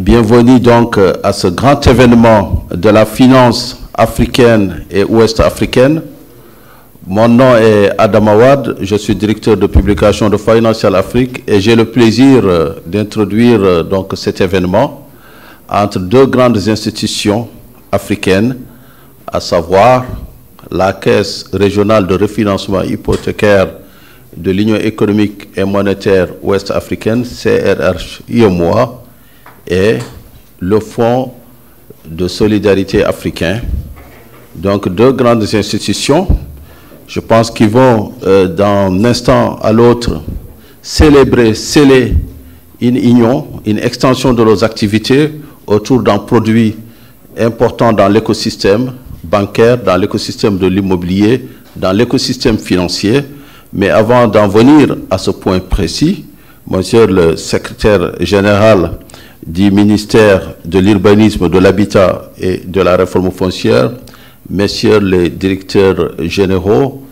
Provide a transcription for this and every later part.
Bienvenue donc à ce grand événement de la finance africaine et ouest-africaine. Mon nom est Adam Awad, je suis directeur de publication de Financial Afrique et j'ai le plaisir d'introduire donc cet événement entre deux grandes institutions africaines, à savoir la Caisse régionale de refinancement hypothécaire de l'Union économique et monétaire ouest-africaine, CRH-UEMOA, et le Fonds de solidarité africain. Donc deux grandes institutions, je pense qu'ils vont d'un instant à l'autre sceller une union, une extension de leurs activités autour d'un produit important dans l'écosystème bancaire, dans l'écosystème de l'immobilier, dans l'écosystème financier. Mais avant d'en venir à ce point précis, monsieur le secrétaire général du ministère de l'Urbanisme, de l'Habitat et de la Réforme foncière, messieurs les directeurs généraux,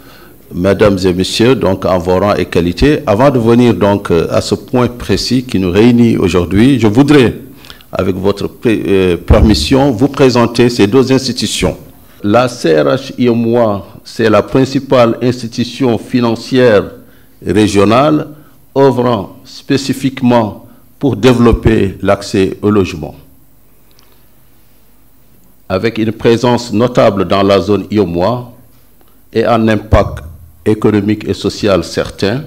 mesdames et messieurs, donc en vos rangs et qualités, avant de venir donc à ce point précis qui nous réunit aujourd'hui, je voudrais, avec votre permission, vous présenter ces deux institutions. La CRH-UEMOA, c'est la principale institution financière régionale œuvrant spécifiquement pour développer l'accès au logement. Avec une présence notable dans la zone UEMOA et un impact économique et social certain,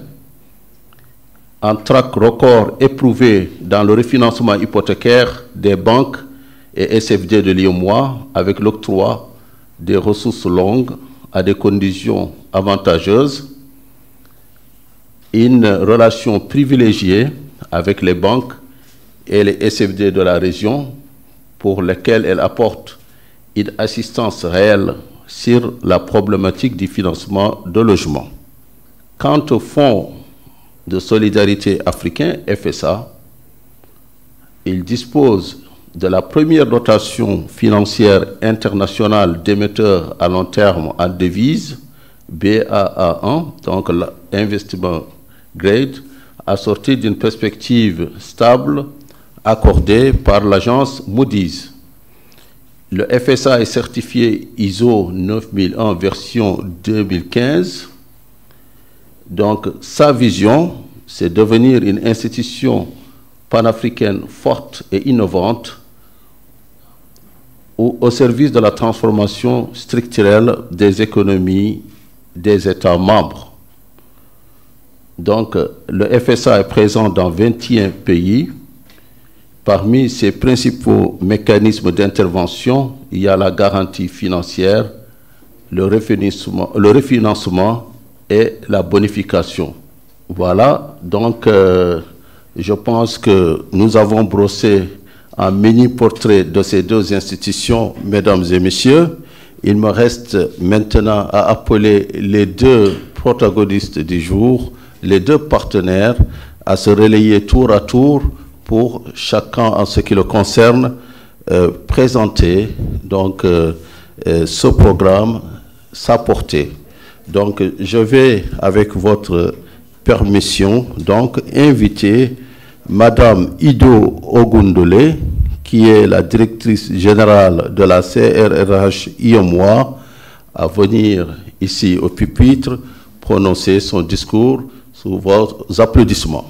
un track record éprouvé dans le refinancement hypothécaire des banques et SFD de l'UEMOA avec l'octroi des ressources longues à des conditions avantageuses, une relation privilégiée avec les banques et les SFD de la région pour lesquelles elle apporte une assistance réelle sur la problématique du financement de logement. Quant au Fonds de solidarité africain, FSA, il dispose de la première dotation financière internationale d'émetteurs à long terme en devises, BAA1, donc l'investment grade, assorti d'une perspective stable accordée par l'agence Moody's. Le FSA est certifié ISO 9001 version 2015. Donc sa vision, c'est devenir une institution panafricaine forte et innovante au service de la transformation structurelle des économies des États membres. Donc, le FSA est présent dans 21 pays. Parmi ses principaux mécanismes d'intervention, il y a la garantie financière, le refinancement et la bonification. Voilà, donc je pense que nous avons brossé un mini-portrait de ces deux institutions, mesdames et messieurs. Il me reste maintenant à appeler les deux protagonistes du jour, les deux partenaires, à se relayer tour à tour pour chacun, en ce qui le concerne, présenter donc, ce programme, sa portée. Donc, je vais, avec votre permission, donc, inviter Madame Ido Ogundole, qui est la directrice générale de la CRH-UEMOA, à venir ici au pupitre prononcer son discours sous vos applaudissements.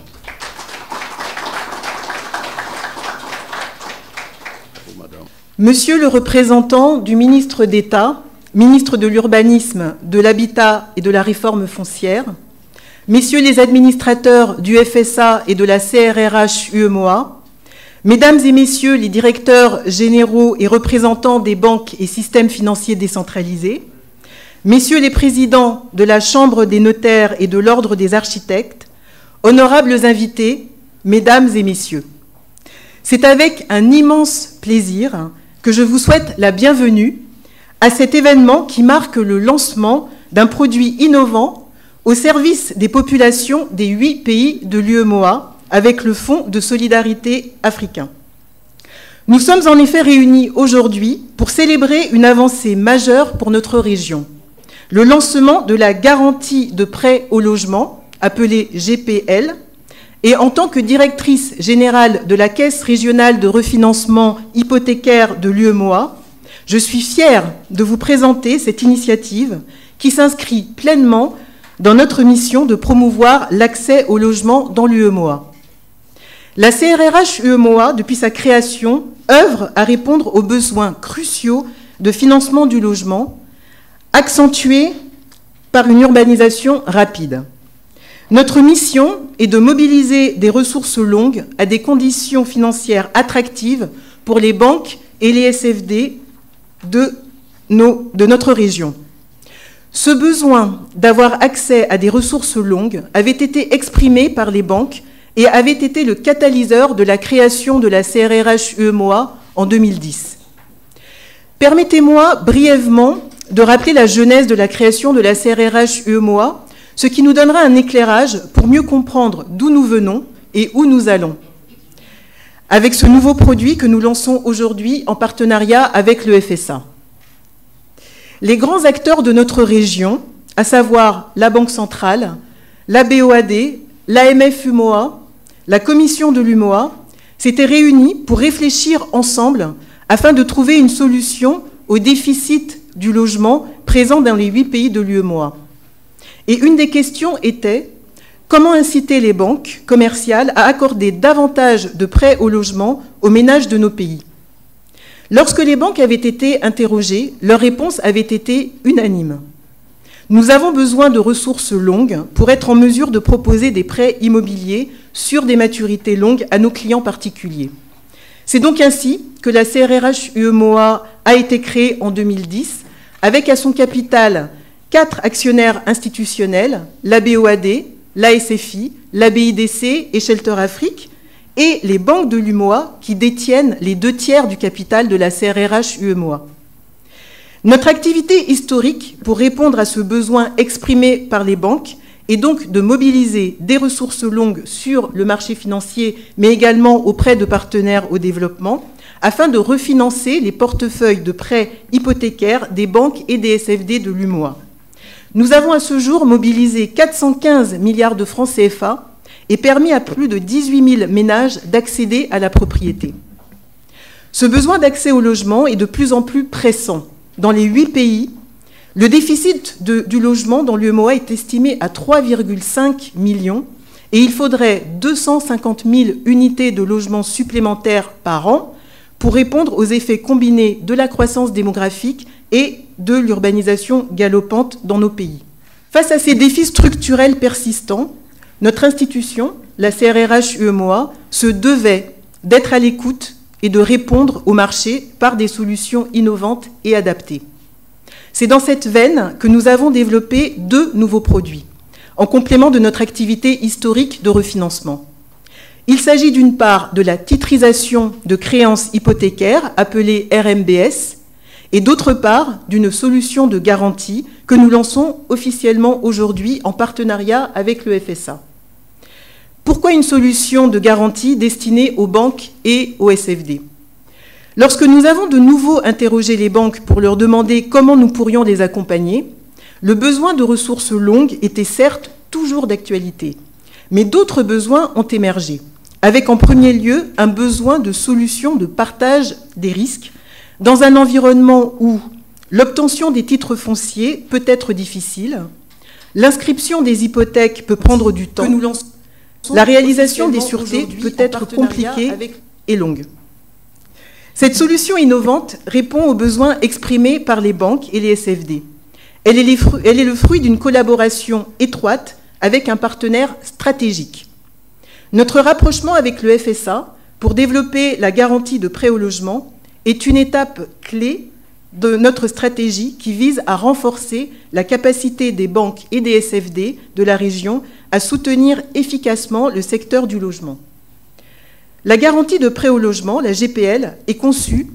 Monsieur le représentant du ministre d'État, ministre de l'Urbanisme, de l'Habitat et de la Réforme foncière, messieurs les administrateurs du FSA et de la CRH-UEMOA, mesdames et messieurs les directeurs généraux et représentants des banques et systèmes financiers décentralisés, messieurs les présidents de la Chambre des notaires et de l'Ordre des architectes, honorables invités, mesdames et messieurs. C'est avec un immense plaisir que je vous souhaite la bienvenue à cet événement qui marque le lancement d'un produit innovant au service des populations des 8 pays de l'UEMOA avec le Fonds de solidarité africain. Nous sommes en effet réunis aujourd'hui pour célébrer une avancée majeure pour notre région, le lancement de la garantie de prêt au logement, appelée GPL, et en tant que directrice générale de la Caisse régionale de refinancement hypothécaire de l'UEMOA, je suis fière de vous présenter cette initiative qui s'inscrit pleinement dans notre mission de promouvoir l'accès au logement dans l'UEMOA. La CRRH UEMOA, depuis sa création, œuvre à répondre aux besoins cruciaux de financement du logement, accentués par une urbanisation rapide. Notre mission est de mobiliser des ressources longues à des conditions financières attractives pour les banques et les SFD de notre région. Ce besoin d'avoir accès à des ressources longues avait été exprimé par les banques et avait été le catalyseur de la création de la CRRH UEMOA en 2010. Permettez-moi brièvement de rappeler la genèse de la création de la CRRH UEMOA, ce qui nous donnera un éclairage pour mieux comprendre d'où nous venons et où nous allons, avec ce nouveau produit que nous lançons aujourd'hui en partenariat avec le FSA. Les grands acteurs de notre région, à savoir la Banque centrale, la BOAD, l'AMF UMOA, la commission de l'UMOA, s'étaient réunis pour réfléchir ensemble afin de trouver une solution au déficit du logement présent dans les 8 pays de l'UEMOA. Et une des questions était comment inciter les banques commerciales à accorder davantage de prêts au logement aux ménages de nos pays. Lorsque les banques avaient été interrogées, leur réponse avait été unanime. Nous avons besoin de ressources longues pour être en mesure de proposer des prêts immobiliers sur des maturités longues à nos clients particuliers. C'est donc ainsi que la CRRH UEMOA a été créée en 2010 avec à son capital 4 actionnaires institutionnels, la BOAD, la SFI, la BIDC et Shelter Afrique, et les banques de l'UMOA qui détiennent les 2/3 du capital de la CRRH UEMOA. Notre activité historique pour répondre à ce besoin exprimé par les banques est donc de mobiliser des ressources longues sur le marché financier, mais également auprès de partenaires au développement, afin de refinancer les portefeuilles de prêts hypothécaires des banques et des SFD de l'UMOA. Nous avons à ce jour mobilisé 415 milliards de francs CFA et permis à plus de 18 000 ménages d'accéder à la propriété. Ce besoin d'accès au logement est de plus en plus pressant. Dans les 8 pays, le déficit du logement dans l'UEMOA est estimé à 3,5 millions et il faudrait 250 000 unités de logements supplémentaires par an pour répondre aux effets combinés de la croissance démographique et de l'urbanisation galopante dans nos pays. Face à ces défis structurels persistants, notre institution, la CRRH UEMOA, se devait d'être à l'écoute et de répondre au marché par des solutions innovantes et adaptées. C'est dans cette veine que nous avons développé 2 nouveaux produits, en complément de notre activité historique de refinancement. Il s'agit d'une part de la titrisation de créances hypothécaires, appelée RMBS, et d'autre part d'une solution de garantie que nous lançons officiellement aujourd'hui en partenariat avec le FSA. Pourquoi une solution de garantie destinée aux banques et aux SFD? Lorsque nous avons de nouveau interrogé les banques pour leur demander comment nous pourrions les accompagner, le besoin de ressources longues était certes toujours d'actualité, mais d'autres besoins ont émergé, avec en premier lieu un besoin de solutions de partage des risques dans un environnement où l'obtention des titres fonciers peut être difficile, l'inscription des hypothèques peut prendre du temps, la réalisation des sûretés peut être compliquée et longue. Cette solution innovante répond aux besoins exprimés par les banques et les SFD. Elle est le fruit d'une collaboration étroite avec un partenaire stratégique. Notre rapprochement avec le FSA pour développer la garantie de prêt au logement est une étape clé de notre stratégie qui vise à renforcer la capacité des banques et des SFD de la région à soutenir efficacement le secteur du logement. La garantie de prêt au logement, la GPL, est conçue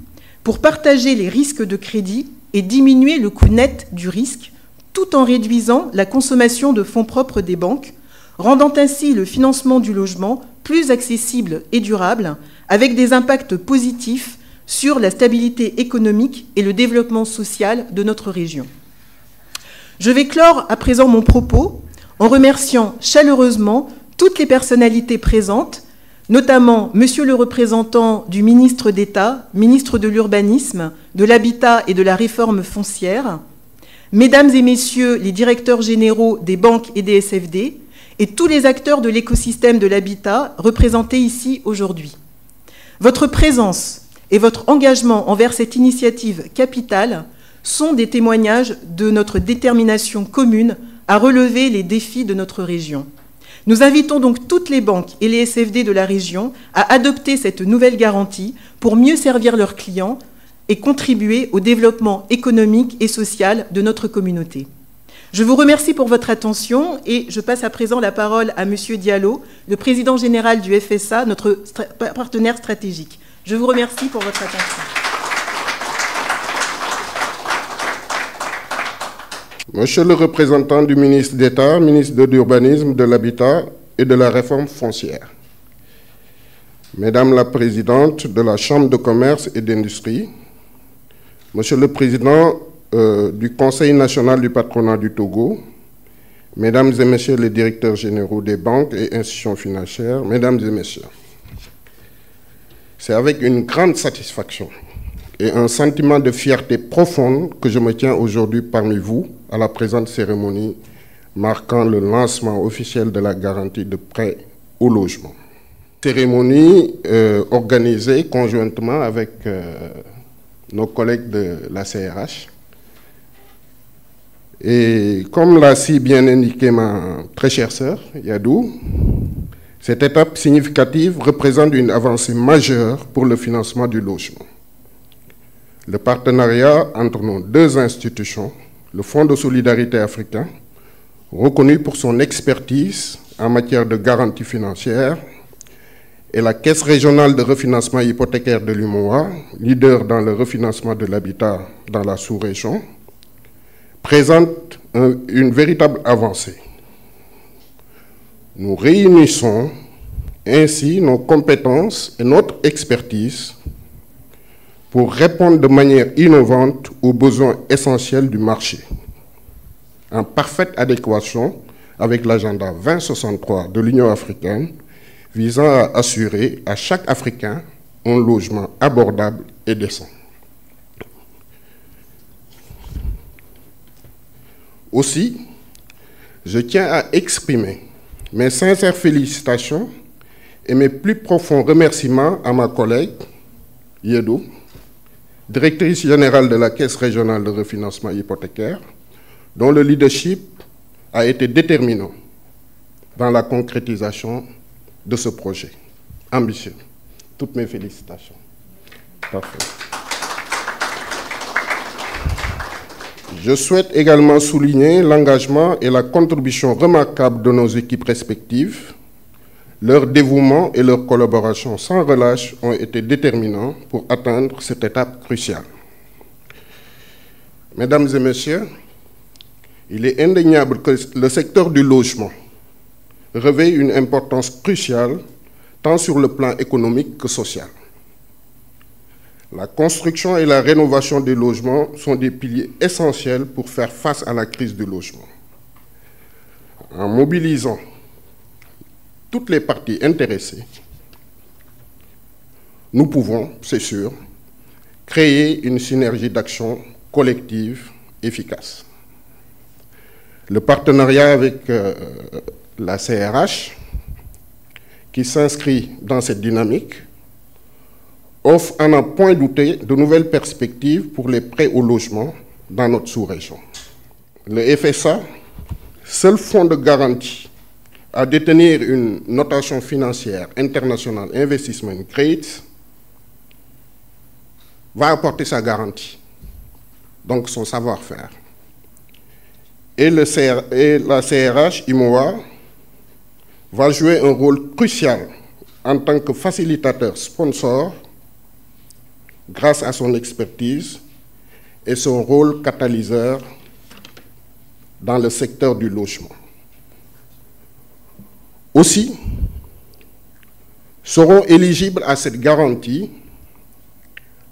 pour partager les risques de crédit et diminuer le coût net du risque, tout en réduisant la consommation de fonds propres des banques, rendant ainsi le financement du logement plus accessible et durable, avec des impacts positifs sur la stabilité économique et le développement social de notre région. Je vais clore à présent mon propos en remerciant chaleureusement toutes les personnalités présentes, notamment Monsieur le représentant du ministre d'État, ministre de l'Urbanisme, de l'Habitat et de la Réforme foncière, Mesdames et Messieurs les directeurs généraux des banques et des SFD, et tous les acteurs de l'écosystème de l'habitat représentés ici aujourd'hui. Votre présence et votre engagement envers cette initiative capitale sont des témoignages de notre détermination commune à relever les défis de notre région. Nous invitons donc toutes les banques et les SFD de la région à adopter cette nouvelle garantie pour mieux servir leurs clients et contribuer au développement économique et social de notre communauté. Je vous remercie pour votre attention et je passe à présent la parole à Monsieur Diallo, le président général du FSA, notre partenaire stratégique. Je vous remercie pour votre attention. Monsieur le représentant du ministre d'État, ministre de l'Urbanisme, de l'Habitat et de la Réforme foncière, Madame la Présidente de la Chambre de commerce et d'industrie, Monsieur le Président du Conseil national du patronat du Togo, Mesdames et Messieurs les directeurs généraux des banques et institutions financières, Mesdames et Messieurs, c'est avec une grande satisfaction et un sentiment de fierté profonde que je me tiens aujourd'hui parmi vous à la présente cérémonie marquant le lancement officiel de la garantie de prêt au logement. Cérémonie organisée conjointement avec nos collègues de la CRH. Et comme l'a si bien indiqué ma très chère sœur, Yadou, cette étape significative représente une avancée majeure pour le financement du logement. Le partenariat entre nos deux institutions, le Fonds de solidarité africain, reconnu pour son expertise en matière de garantie financière, et la Caisse régionale de refinancement hypothécaire de l'UMOA, leader dans le refinancement de l'habitat dans la sous-région, présente une véritable avancée. Nous réunissons ainsi nos compétences et notre expertise pour répondre de manière innovante aux besoins essentiels du marché, en parfaite adéquation avec l'agenda 2063 de l'Union africaine, visant à assurer à chaque Africain un logement abordable et décent. Aussi, je tiens à exprimer mes sincères félicitations et mes plus profonds remerciements à ma collègue, Yedo, directrice générale de la Caisse régionale de refinancement hypothécaire, dont le leadership a été déterminant dans la concrétisation de ce projet ambitieux. Toutes mes félicitations. Parfait. Je souhaite également souligner l'engagement et la contribution remarquable de nos équipes respectives. Leur dévouement et leur collaboration sans relâche ont été déterminants pour atteindre cette étape cruciale. Mesdames et Messieurs, il est indéniable que le secteur du logement revêt une importance cruciale tant sur le plan économique que social. La construction et la rénovation des logements sont des piliers essentiels pour faire face à la crise du logement. En mobilisant toutes les parties intéressées, nous pouvons, c'est sûr, créer une synergie d'action collective efficace. Le partenariat avec la CRH, qui s'inscrit dans cette dynamique, offre à n'en point douter de nouvelles perspectives pour les prêts au logement dans notre sous-région. Le FSA, seul fonds de garantie à détenir une notation financière internationale Investment Grade, va apporter sa garantie, donc son savoir-faire. Et la CRH IMOA va jouer un rôle crucial en tant que facilitateur sponsor grâce à son expertise et son rôle catalyseur dans le secteur du logement. Aussi, seront éligibles à cette garantie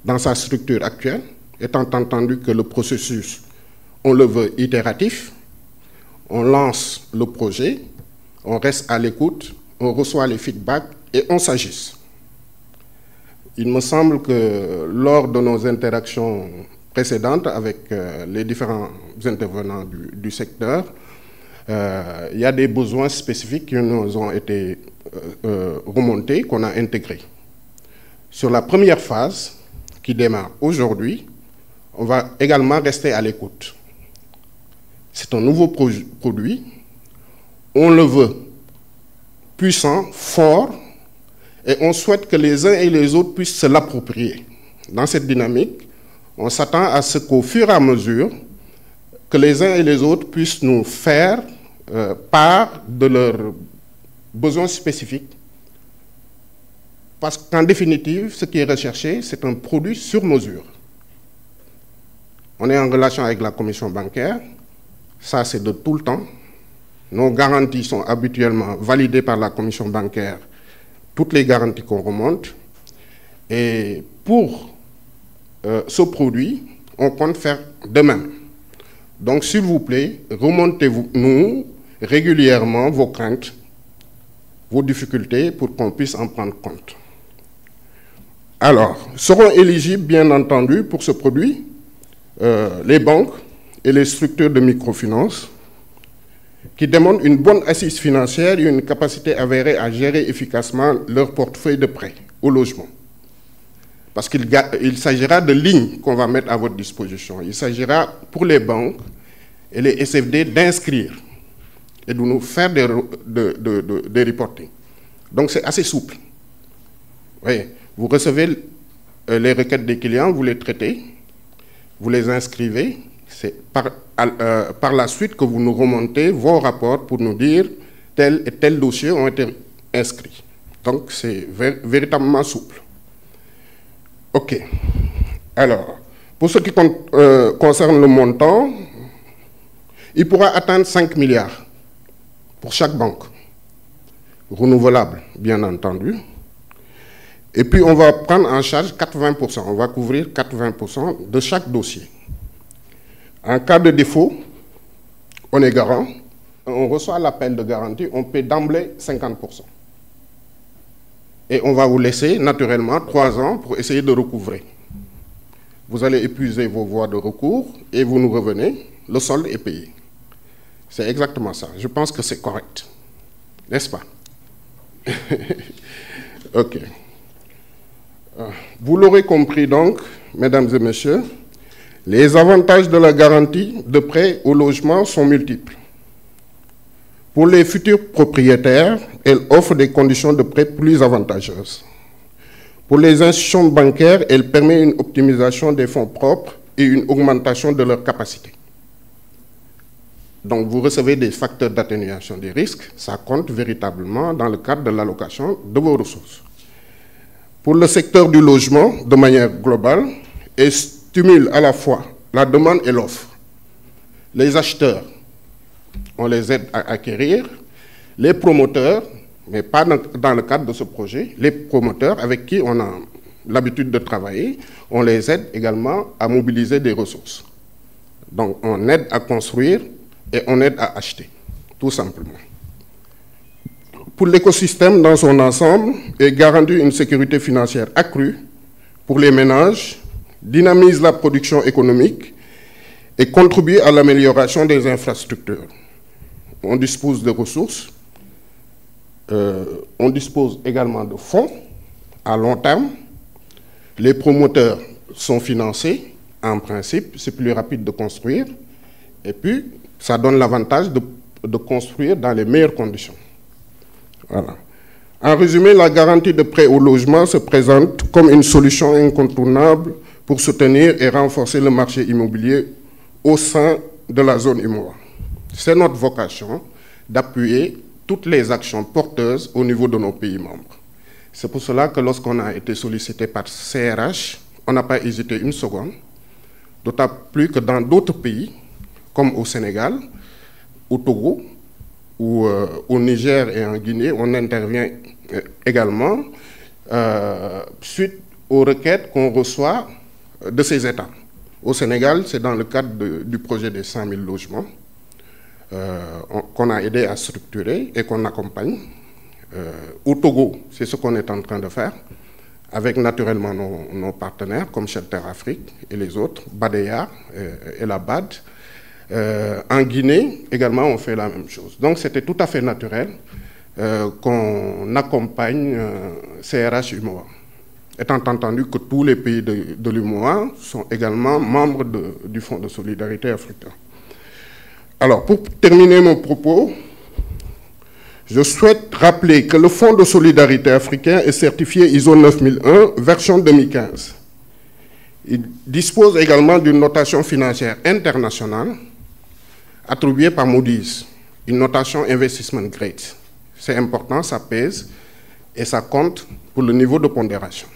dans sa structure actuelle, étant entendu que le processus, on le veut itératif, on lance le projet, on reste à l'écoute, on reçoit les feedbacks et on s'ajuste. Il me semble que lors de nos interactions précédentes avec les différents intervenants du secteur, il y a des besoins spécifiques qui nous ont été remontés, qu'on a intégrés. Sur la première phase, qui démarre aujourd'hui, on va également rester à l'écoute. C'est un nouveau produit, on le veut puissant, fort, et on souhaite que les uns et les autres puissent se l'approprier. Dans cette dynamique, on s'attend à ce qu'au fur et à mesure, que les uns et les autres puissent nous faire part de leurs besoins spécifiques. Parce qu'en définitive, ce qui est recherché, c'est un produit sur mesure. On est en relation avec la commission bancaire, ça c'est de tout le temps. Nos garanties sont habituellement validées par la commission bancaire, toutes les garanties qu'on remonte. Et pour ce produit, on compte faire de même. Donc s'il vous plaît, remontez-nous régulièrement vos craintes, vos difficultés pour qu'on puisse en prendre compte. Alors, seront éligibles bien entendu pour ce produit les banques et les structures de microfinance qui demandent une bonne assise financière et une capacité avérée à gérer efficacement leur portefeuille de prêts au logement. Parce qu'il s'agira de lignes qu'on va mettre à votre disposition. Il s'agira pour les banques et les SFD d'inscrire et de nous faire des reportings. Donc c'est assez souple. Oui, vous recevez les requêtes des clients, vous les traitez, vous les inscrivez. C'est par la suite que vous nous remontez vos rapports pour nous dire tel et tel dossier ont été inscrits. Donc c'est véritablement souple. OK. Alors, pour ce qui concerne le montant, il pourra atteindre 5 milliards pour chaque banque, renouvelable bien entendu. Et puis on va prendre en charge 80%, on va couvrir 80% de chaque dossier. En cas de défaut, on est garant, on reçoit l'appel de garantie, on paie d'emblée 50%. Et on va vous laisser naturellement 3 ans pour essayer de recouvrer. Vous allez épuiser vos voies de recours et vous nous revenez, le solde est payé. C'est exactement ça. Je pense que c'est correct. N'est-ce pas? OK. Vous l'aurez compris donc, mesdames et messieurs, les avantages de la garantie de prêt au logement sont multiples. Pour les futurs propriétaires, elle offre des conditions de prêt plus avantageuses. Pour les institutions bancaires, elle permet une optimisation des fonds propres et une augmentation de leur capacité. Donc vous recevez des facteurs d'atténuation des risques, ça compte véritablement dans le cadre de l'allocation de vos ressources. Pour le secteur du logement, de manière globale, elle stimule à la fois la demande et l'offre. Les acheteurs, on les aide à acquérir. Les promoteurs, mais pas dans le cadre de ce projet, les promoteurs avec qui on a l'habitude de travailler, on les aide également à mobiliser des ressources. Donc on aide à construire et on aide à acheter, tout simplement. Pour l'écosystème dans son ensemble, elle garantit une sécurité financière accrue pour les ménages, dynamise la production économique et contribue à l'amélioration des infrastructures. On dispose de ressources, on dispose également de fonds à long terme. Les promoteurs sont financés, en principe, c'est plus rapide de construire, et puis ça donne l'avantage de construire dans les meilleures conditions. Voilà. En résumé, la garantie de prêt au logement se présente comme une solution incontournable pour soutenir et renforcer le marché immobilier au sein de la zone UMOA. C'est notre vocation d'appuyer toutes les actions porteuses au niveau de nos pays membres. C'est pour cela que lorsqu'on a été sollicité par CRH, on n'a pas hésité une seconde, d'autant plus que dans d'autres pays, comme au Sénégal, au Togo, ou au Niger et en Guinée, on intervient également suite aux requêtes qu'on reçoit de ces États. Au Sénégal, c'est dans le cadre du projet des 100 000 logements. qu'on a aidé à structurer et qu'on accompagne. Au Togo, c'est ce qu'on est en train de faire, avec naturellement nos partenaires comme Shelter Afrique et les autres, Badeya et la BAD. En Guinée, également, on fait la même chose. Donc, c'était tout à fait naturel qu'on accompagne CRH UMOA. Étant entendu que tous les pays de l'UMOA sont également membres du Fonds de solidarité africain. Alors, pour terminer mon propos, je souhaite rappeler que le Fonds de solidarité africain est certifié ISO 9001, version 2015. Il dispose également d'une notation financière internationale attribuée par Moody's, une notation Investment Grade. C'est important, ça pèse et ça compte pour le niveau de pondération.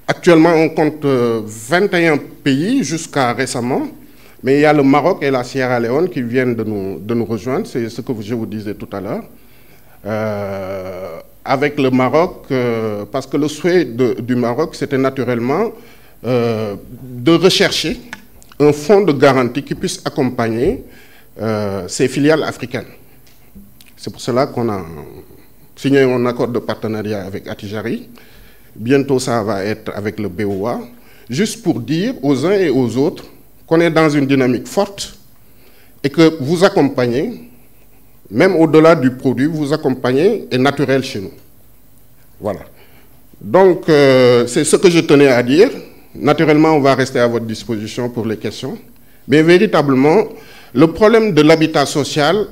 Actuellement, on compte 21 pays jusqu'à récemment, mais il y a le Maroc et la Sierra Leone qui viennent de nous rejoindre, c'est ce que je vous disais tout à l'heure. Avec le Maroc, parce que le souhait du Maroc, c'était naturellement de rechercher un fonds de garantie qui puisse accompagner ces filiales africaines. C'est pour cela qu'on a signé un accord de partenariat avec Attijari. Bientôt, ça va être avec le BOA, juste pour dire aux uns et aux autres qu'on est dans une dynamique forte et que vous accompagnez, même au-delà du produit, vous accompagnez est naturel chez nous. Voilà. Donc, c'est ce que je tenais à dire. Naturellement, on va rester à votre disposition pour les questions. Mais véritablement, le problème de l'habitat social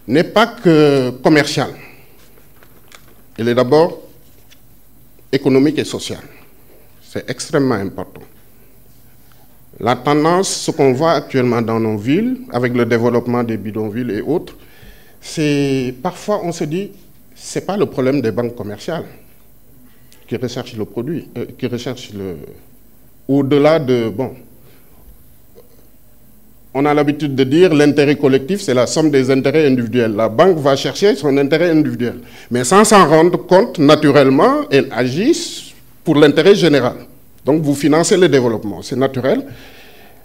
n'est pas que commercial. Il est d'abord économique et social. C'est extrêmement important. La tendance, ce qu'on voit actuellement dans nos villes, avec le développement des bidonvilles et autres, c'est parfois on se dit, ce n'est pas le problème des banques commerciales qui recherchent le produit, qui recherchent au-delà de... Bon, on a l'habitude de dire l'intérêt collectif, c'est la somme des intérêts individuels. La banque va chercher son intérêt individuel. Mais sans s'en rendre compte, naturellement, elle agit pour l'intérêt général. Donc, vous financez le développement, c'est naturel.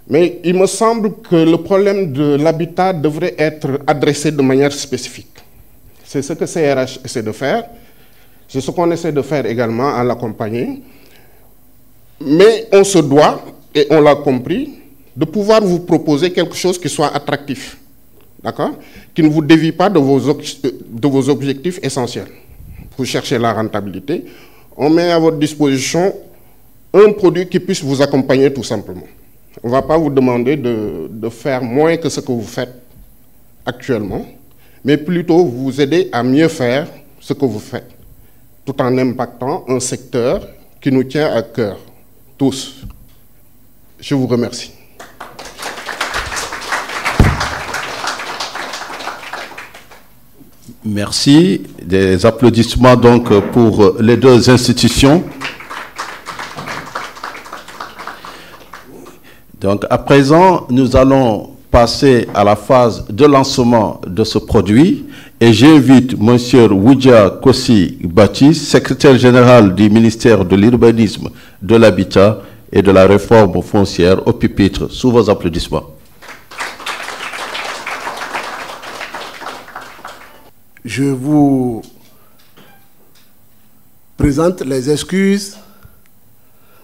Mais il me semble que le problème de l'habitat devrait être adressé de manière spécifique. C'est ce que CRH essaie de faire. C'est ce qu'on essaie de faire également à l'accompagner. Mais on se doit, et on l'a compris, de pouvoir vous proposer quelque chose qui soit attractif, d'accord? Qui ne vous dévie pas de vos objectifs essentiels. Vous cherchez la rentabilité, on met à votre disposition un produit qui puisse vous accompagner tout simplement. On ne va pas vous demander de faire moins que ce que vous faites actuellement, mais plutôt vous aider à mieux faire ce que vous faites, tout en impactant un secteur qui nous tient à cœur, tous. Je vous remercie. Merci. Des applaudissements donc pour les deux institutions. Donc à présent, nous allons passer à la phase de lancement de ce produit et j'invite M. Woudia Kossi Baptiste, secrétaire général du ministère de l'Urbanisme, de l'Habitat et de la Réforme foncière au pupitre. Sous vos applaudissements. Je vous présente les excuses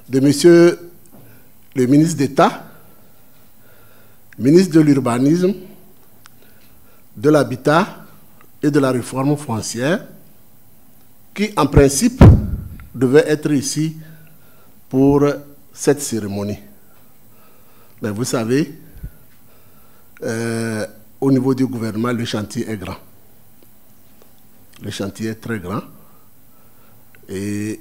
de Monsieur le ministre d'État, ministre de l'Urbanisme, de l'Habitat et de la Réforme foncière, qui en principe devait être ici pour cette cérémonie. Mais vous savez, au niveau du gouvernement, le chantier est grand. Le chantier est très grand. Et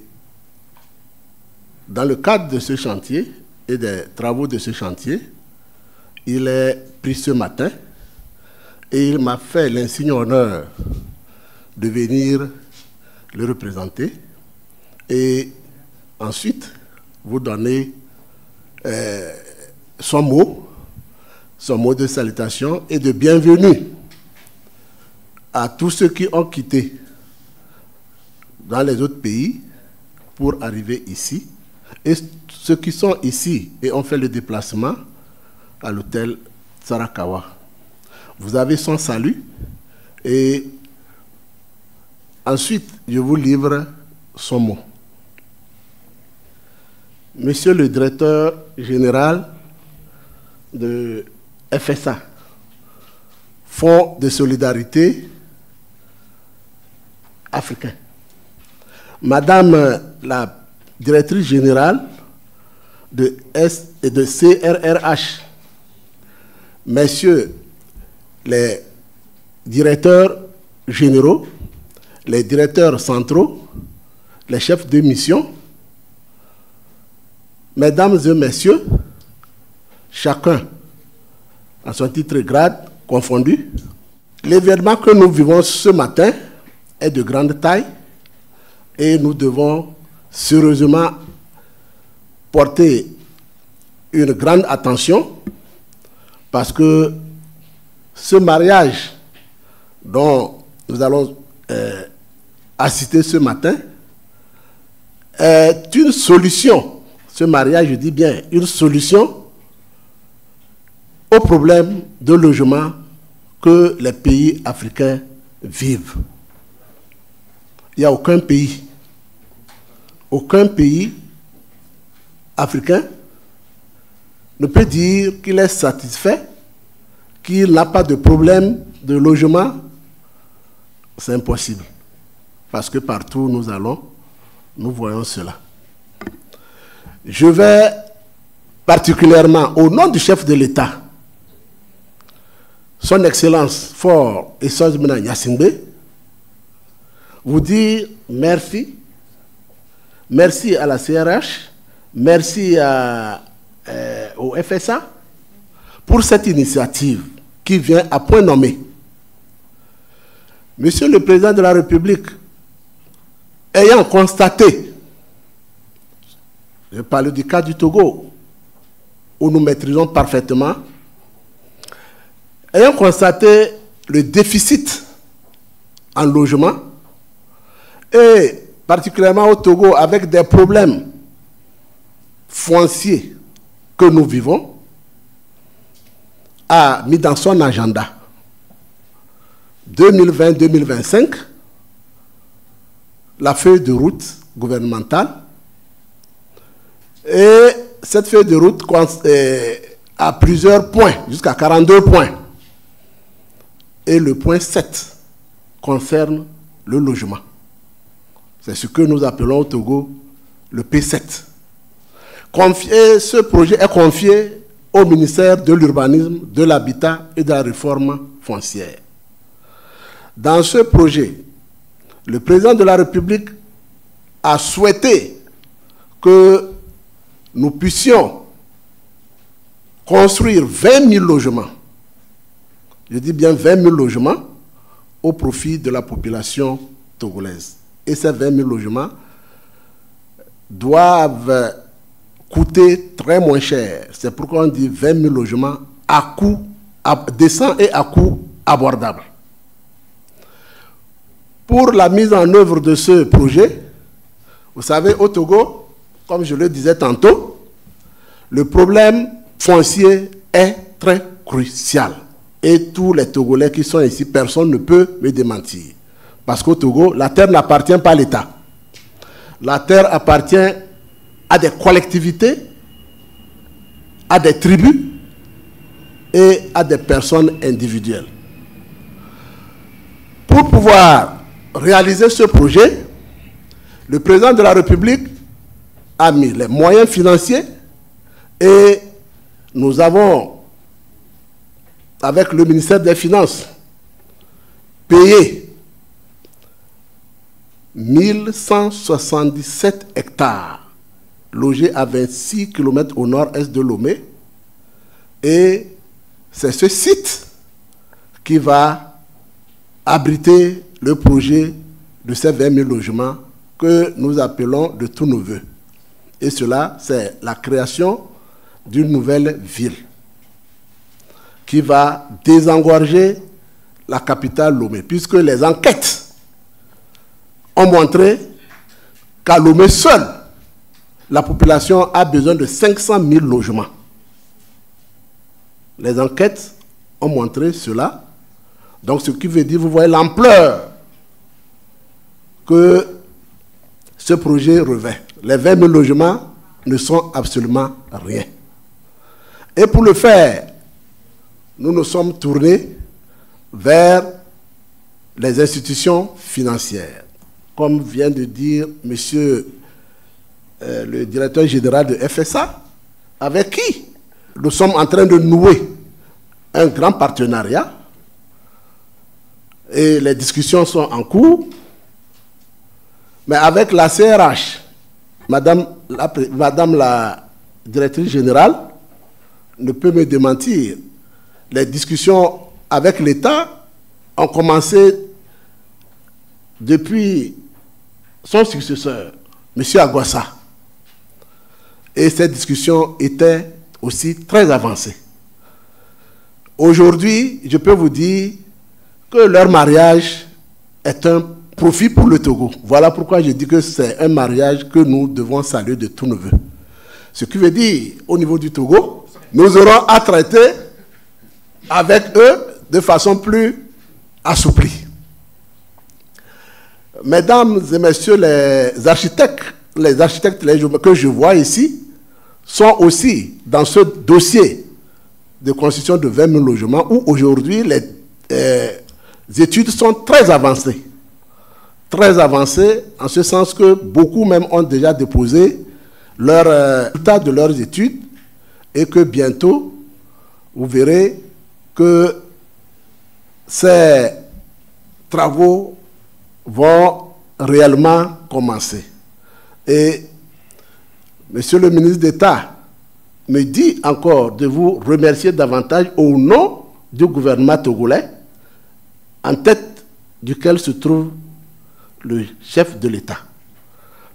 dans le cadre de ce chantier et des travaux de ce chantier, il est pris ce matin et il m'a fait l'insigne honneur de venir le représenter et ensuite vous donner son mot de salutation et de bienvenue à tous ceux qui ont quitté dans les autres pays pour arriver ici, et ceux qui sont ici et ont fait le déplacement à l'hôtel Sarakawa. Vous avez son salut et ensuite, je vous livre son mot. Monsieur le directeur général de FSA, Fonds de solidarité africain. Madame la directrice générale de CRRH, messieurs les directeurs généraux, les directeurs centraux, les chefs de mission, mesdames et messieurs, chacun à son titre et grade confondu, l'événement que nous vivons ce matin est de grande taille et nous devons sérieusement porter une grande attention parce que ce mariage dont nous allons assister ce matin est une solution. Ce mariage, je dis bien, une solution au problème de logement que les pays africains vivent. Il n'y a aucun pays africain ne peut dire qu'il est satisfait, qu'il n'a pas de problème de logement. C'est impossible. Parce que partout où nous allons, nous voyons cela. Je vais particulièrement, au nom du chef de l'État, Son Excellence Faure Essozimena Gnassingbé, vous dire merci. Merci à la CRH, merci au FSA pour cette initiative qui vient à point nommé. Monsieur le Président de la République, ayant constaté, je parle du cas du Togo, où nous maîtrisons parfaitement, ayant constaté le déficit en logement, et particulièrement au Togo, avec des problèmes fonciers que nous vivons, a mis dans son agenda 2020-2025 la feuille de route gouvernementale. Et cette feuille de route a plusieurs points, jusqu'à 42 points. Et le point 7 concerne le logement. C'est ce que nous appelons au Togo le P7. Ce projet est confié au ministère de l'Urbanisme, de l'Habitat et de la Réforme foncière. Dans ce projet, le président de la République a souhaité que nous puissions construire 20 000 logements. Je dis bien 20 000 logements au profit de la population togolaise. Et ces 20 000 logements doivent coûter très moins cher. C'est pourquoi on dit 20 000 logements à coût décent et à coût abordable. Pour la mise en œuvre de ce projet, vous savez, au Togo, comme je le disais tantôt, le problème foncier est très crucial. Et tous les Togolais qui sont ici, personne ne peut me démentir. Parce qu'au Togo, la terre n'appartient pas à l'État. La terre appartient à des collectivités, à des tribus et à des personnes individuelles. Pour pouvoir réaliser ce projet, le président de la République a mis les moyens financiers et nous avons, avec le ministère des Finances, payé 1177 hectares logés à 26 km au nord-est de Lomé. Et c'est ce site qui va abriter le projet de ces 20 000 logements que nous appelons de tous nos voeux. Et cela, c'est la création d'une nouvelle ville qui va désengorger la capitale Lomé, puisque les enquêtes ont montré qu'à Lomé seul, la population a besoin de 500 000 logements. Les enquêtes ont montré cela. Donc, ce qui veut dire, vous voyez l'ampleur que ce projet revêt. Les 20 000 logements ne sont absolument rien. Et pour le faire, nous nous sommes tournés vers les institutions financières. Comme vient de dire monsieur le directeur général de FSA, avec qui nous sommes en train de nouer un grand partenariat. Et les discussions sont en cours. Mais avec la CRH, Madame la directrice générale ne peut me démentir. Les discussions avec l'État ont commencé depuis son successeur, M. Aguassa. Et ces discussions étaient aussi très avancées. Aujourd'hui, je peux vous dire que leur mariage est un profit pour le Togo. Voilà pourquoi je dis que c'est un mariage que nous devons saluer de tous nos voeux. Ce qui veut dire, au niveau du Togo, nous aurons à traiter avec eux de façon plus assouplie. Mesdames et messieurs les architectes que je vois ici sont aussi dans ce dossier de construction de 20 000 logements où aujourd'hui les études sont très avancées. Très avancées en ce sens que beaucoup même ont déjà déposé leurs résultats de leurs études et que bientôt vous verrez que ces travaux vont réellement commencer. Et monsieur le ministre d'État me dit encore de vous remercier davantage au nom du gouvernement togolais, en tête duquel se trouve le chef de l'État.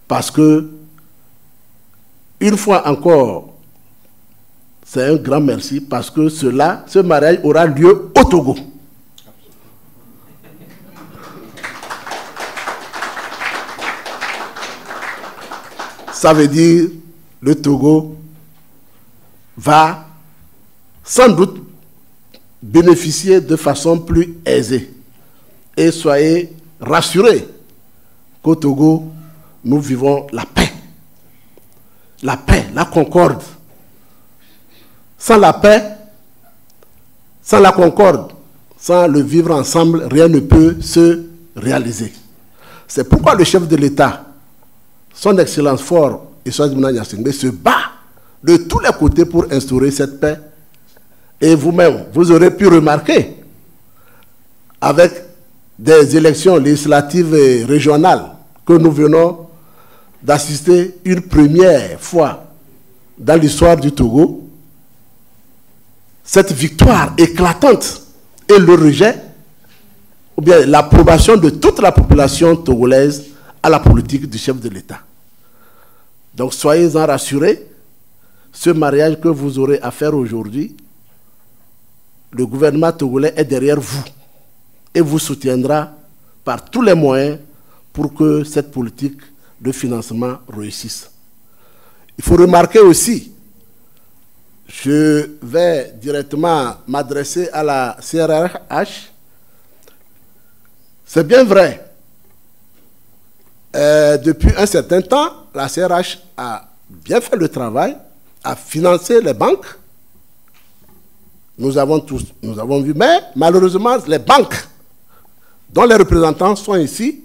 Parce que, une fois encore, c'est un grand merci parce que ce mariage aura lieu au Togo. Ça veut dire le Togo va sans doute bénéficier de façon plus aisée. Et soyez rassurés qu'au Togo, nous vivons la paix, la concorde. Sans la paix, sans la concorde, sans le vivre ensemble, rien ne peut se réaliser. C'est pourquoi le chef de l'État, son Excellence Fort et Swaziman Gnassingbé se bat de tous les côtés pour instaurer cette paix. Et vous-même, vous aurez pu remarquer, avec des élections législatives et régionales que nous venons d'assister une première fois dans l'histoire du Togo, cette victoire éclatante et le rejet, ou bien l'approbation de toute la population togolaise à la politique du chef de l'État. Donc soyez-en rassurés, ce mariage que vous aurez à faire aujourd'hui, le gouvernement togolais est derrière vous et vous soutiendra par tous les moyens pour que cette politique de financement réussisse. Il faut remarquer aussi, je vais directement m'adresser à la CRH, c'est bien vrai, depuis un certain temps, la CRH a bien fait le travail, a financé les banques. Nous avons vu, mais malheureusement, les banques dont les représentants sont ici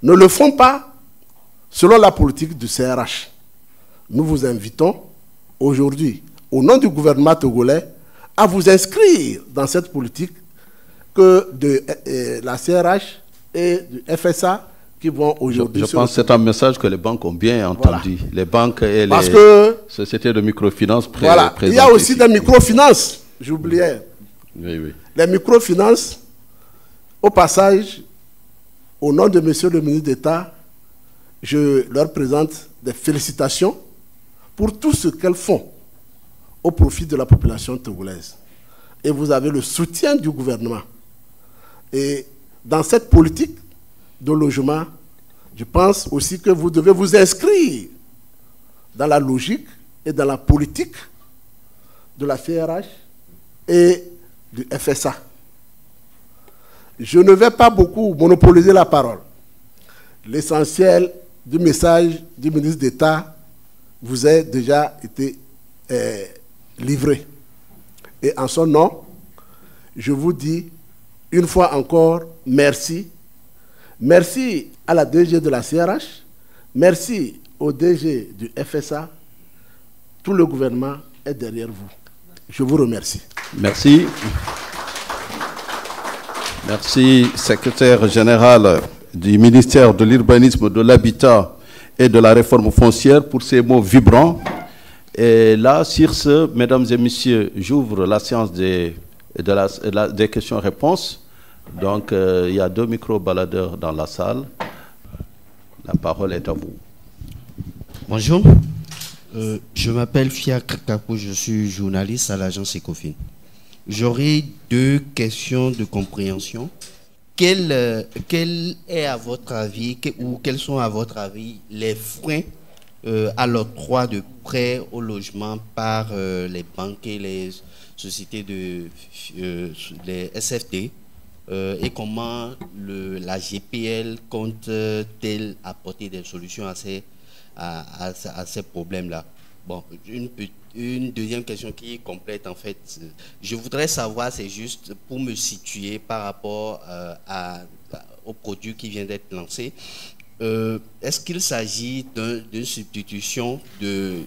ne le font pas selon la politique du CRH. Nous vous invitons aujourd'hui, au nom du gouvernement togolais, à vous inscrire dans cette politique que de la CRH et du FSA qui vont aujourd'hui... Je pense que c'est un message que les banques ont bien entendu. Voilà. Les banques et les sociétés de microfinance voilà. Il y a aussi des microfinances, j'oubliais. Oui, oui. Les microfinances, au passage, au nom de monsieur le ministre d'État, je leur présente des félicitations pour tout ce qu'elles font au profit de la population togolaise. Et vous avez le soutien du gouvernement. Et dans cette politique de logement, je pense aussi que vous devez vous inscrire dans la logique et dans la politique de la CRH et du FSA. Je ne vais pas beaucoup monopoliser la parole. L'essentiel du message du ministre d'État vous a déjà été livré. Et en son nom, je vous dis une fois encore merci. Merci à la DG de la CRH, merci au DG du FSA. Tout le gouvernement est derrière vous. Je vous remercie. Merci. Merci, secrétaire général du ministère de l'Urbanisme, de l'Habitat et de la Réforme foncière, pour ces mots vibrants. Et là, sur ce, mesdames et messieurs, j'ouvre la séance des questions-réponses. Donc, il y a 2 micro-baladeurs dans la salle. La parole est à vous. Bonjour. Je m'appelle Fiacre Kapo, je suis journaliste à l'agence Ecofin. J'aurais 2 questions de compréhension. Quel est à votre avis, ou quels sont à votre avis les freins à l'octroi de prêts au logement par les banques et les sociétés les SFD, et comment la GPL compte-t-elle apporter des solutions à ces problèmes-là? Bon, une deuxième question qui est complète, en fait. Je voudrais savoir, c'est juste pour me situer par rapport au produit qui vient d'être lancé. Est-ce qu'il s'agit d'une substitution de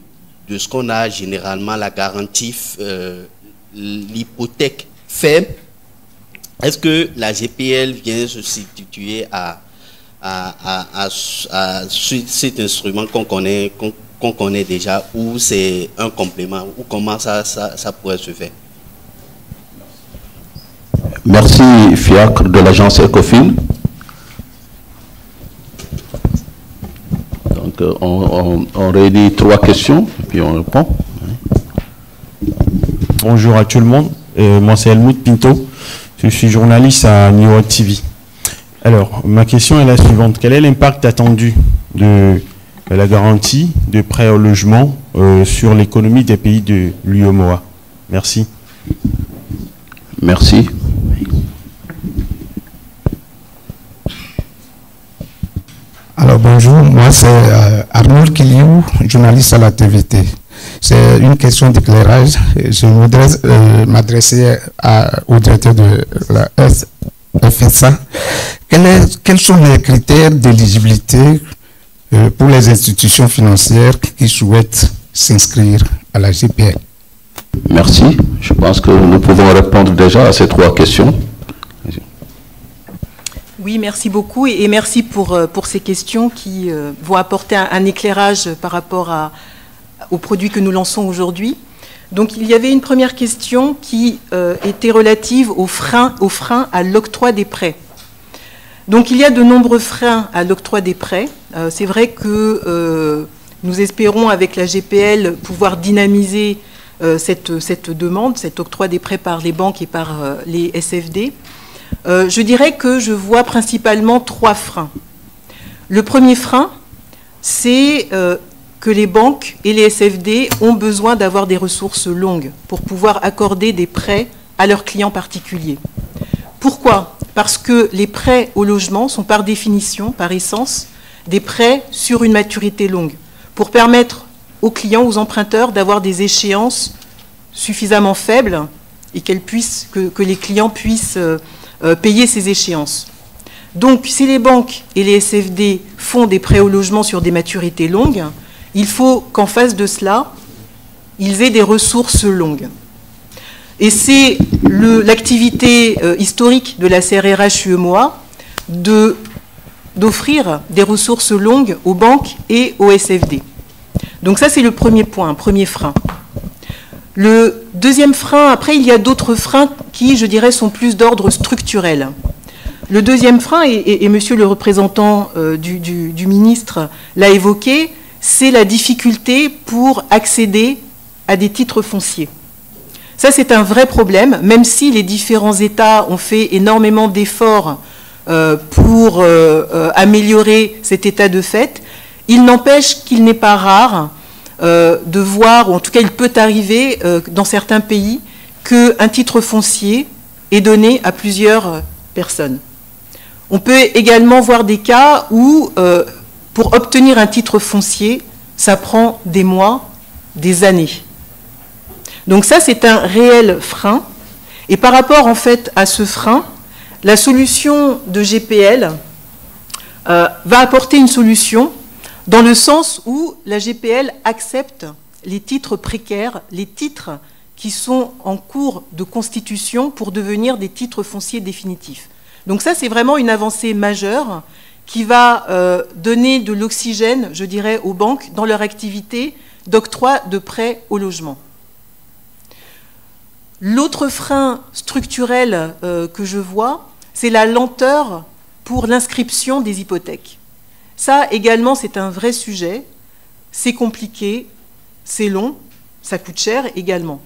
ce qu'on a généralement, la garantie, l'hypothèque faible? Est-ce que la GPL vient se substituer à cet instrument qu'on connaît déjà, ou c'est un complément, ou comment ça pourrait se faire? Merci, Fiacre de l'agence Ecofin. Donc, on réunit 3 questions, puis on répond. Bonjour à tout le monde. Moi, c'est Helmut Pinto. Je suis journaliste à New York TV. Alors, ma question est la suivante. Quel est l'impact attendu de la garantie de prêt au logement sur l'économie des pays de l'UEMOA? Merci. Merci. Alors bonjour, moi c'est Arnold Kiliou, journaliste à la TVT. C'est une question d'éclairage. Je voudrais m'adresser au directeur de la FSA. Quels sont les critères d'éligibilité pour les institutions financières qui souhaitent s'inscrire à la GPL? Merci. Je pense que nous pouvons répondre déjà à ces 3 questions. Oui, merci beaucoup et merci pour ces questions qui vont apporter un éclairage par rapport aux produits que nous lançons aujourd'hui. Donc, il y avait une première question qui était relative aux freins à l'octroi des prêts. Donc, il y a de nombreux freins à l'octroi des prêts. C'est vrai que nous espérons, avec la GPL, pouvoir dynamiser cette demande, cet octroi des prêts par les banques et par les SFD. Je dirais que je vois principalement 3 freins. Le premier frein, c'est que les banques et les SFD ont besoin d'avoir des ressources longues pour pouvoir accorder des prêts à leurs clients particuliers. Pourquoi? Parce que les prêts au logement sont par définition, par essence, des prêts sur une maturité longue, pour permettre aux clients, aux emprunteurs, d'avoir des échéances suffisamment faibles et que les clients puissent payer ces échéances. Donc, si les banques et les SFD font des prêts au logement sur des maturités longues, il faut qu'en face de cela, ils aient des ressources longues. Et c'est l'activité historique de la CRRH UEMOA d'offrir des ressources longues aux banques et aux SFD. Donc ça, c'est le premier point, un premier frein. Le deuxième frein, après, il y a d'autres freins qui, je dirais, sont plus d'ordre structurel. Le deuxième frein, et monsieur le représentant du ministre l'a évoqué, c'est la difficulté pour accéder à des titres fonciers. Ça, c'est un vrai problème, même si les différents États ont fait énormément d'efforts pour améliorer cet état de fait. Il n'empêche qu'il n'est pas rare de voir, ou en tout cas il peut arriver dans certains pays, qu'un titre foncier est donné à plusieurs personnes. On peut également voir des cas où, pour obtenir un titre foncier, ça prend des mois, des années. Donc ça, c'est un réel frein. Et par rapport, en fait, à ce frein, la solution de GPL va apporter une solution dans le sens où la GPL accepte les titres précaires, les titres qui sont en cours de constitution pour devenir des titres fonciers définitifs. Donc ça, c'est vraiment une avancée majeure qui va donner de l'oxygène, je dirais, aux banques dans leur activité d'octroi de prêts au logement. L'autre frein structurel que je vois, c'est la lenteur pour l'inscription des hypothèques. Ça également, c'est un vrai sujet. C'est compliqué, c'est long, ça coûte cher également.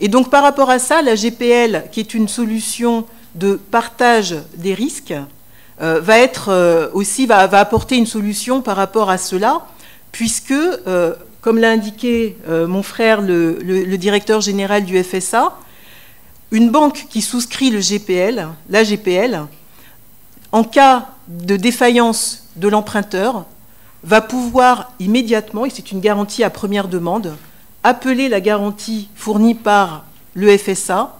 Et donc par rapport à ça, la GPL, qui est une solution de partage des risques, va apporter une solution par rapport à cela, puisque, comme l'a indiqué mon frère, le directeur général du FSA, une banque qui souscrit la GPL, en cas de défaillance de l'emprunteur, va pouvoir immédiatement, et c'est une garantie à première demande, appeler la garantie fournie par le FSA,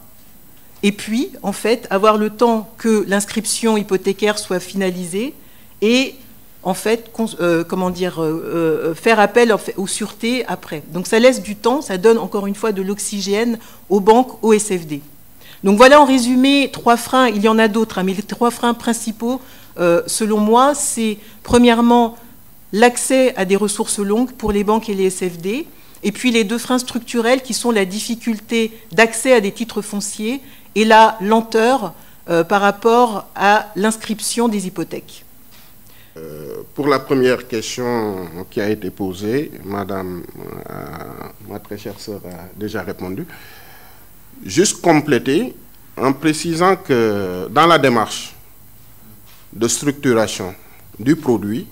et puis, en fait, avoir le temps que l'inscription hypothécaire soit finalisée et, en fait, faire appel aux sûretés après. Donc, ça laisse du temps, ça donne encore une fois de l'oxygène aux banques, aux SFD. Donc, voilà en résumé 3 freins. Il y en a d'autres, hein, mais les 3 freins principaux, selon moi, c'est premièrement l'accès à des ressources longues pour les banques et les SFD, et puis les 2 freins structurels qui sont la difficulté d'accès à des titres fonciers et la lenteur par rapport à l'inscription des hypothèques. Pour la première question qui a été posée, madame, ma très chère sœur a déjà répondu. Juste compléter en précisant que dans la démarche de structuration du produit,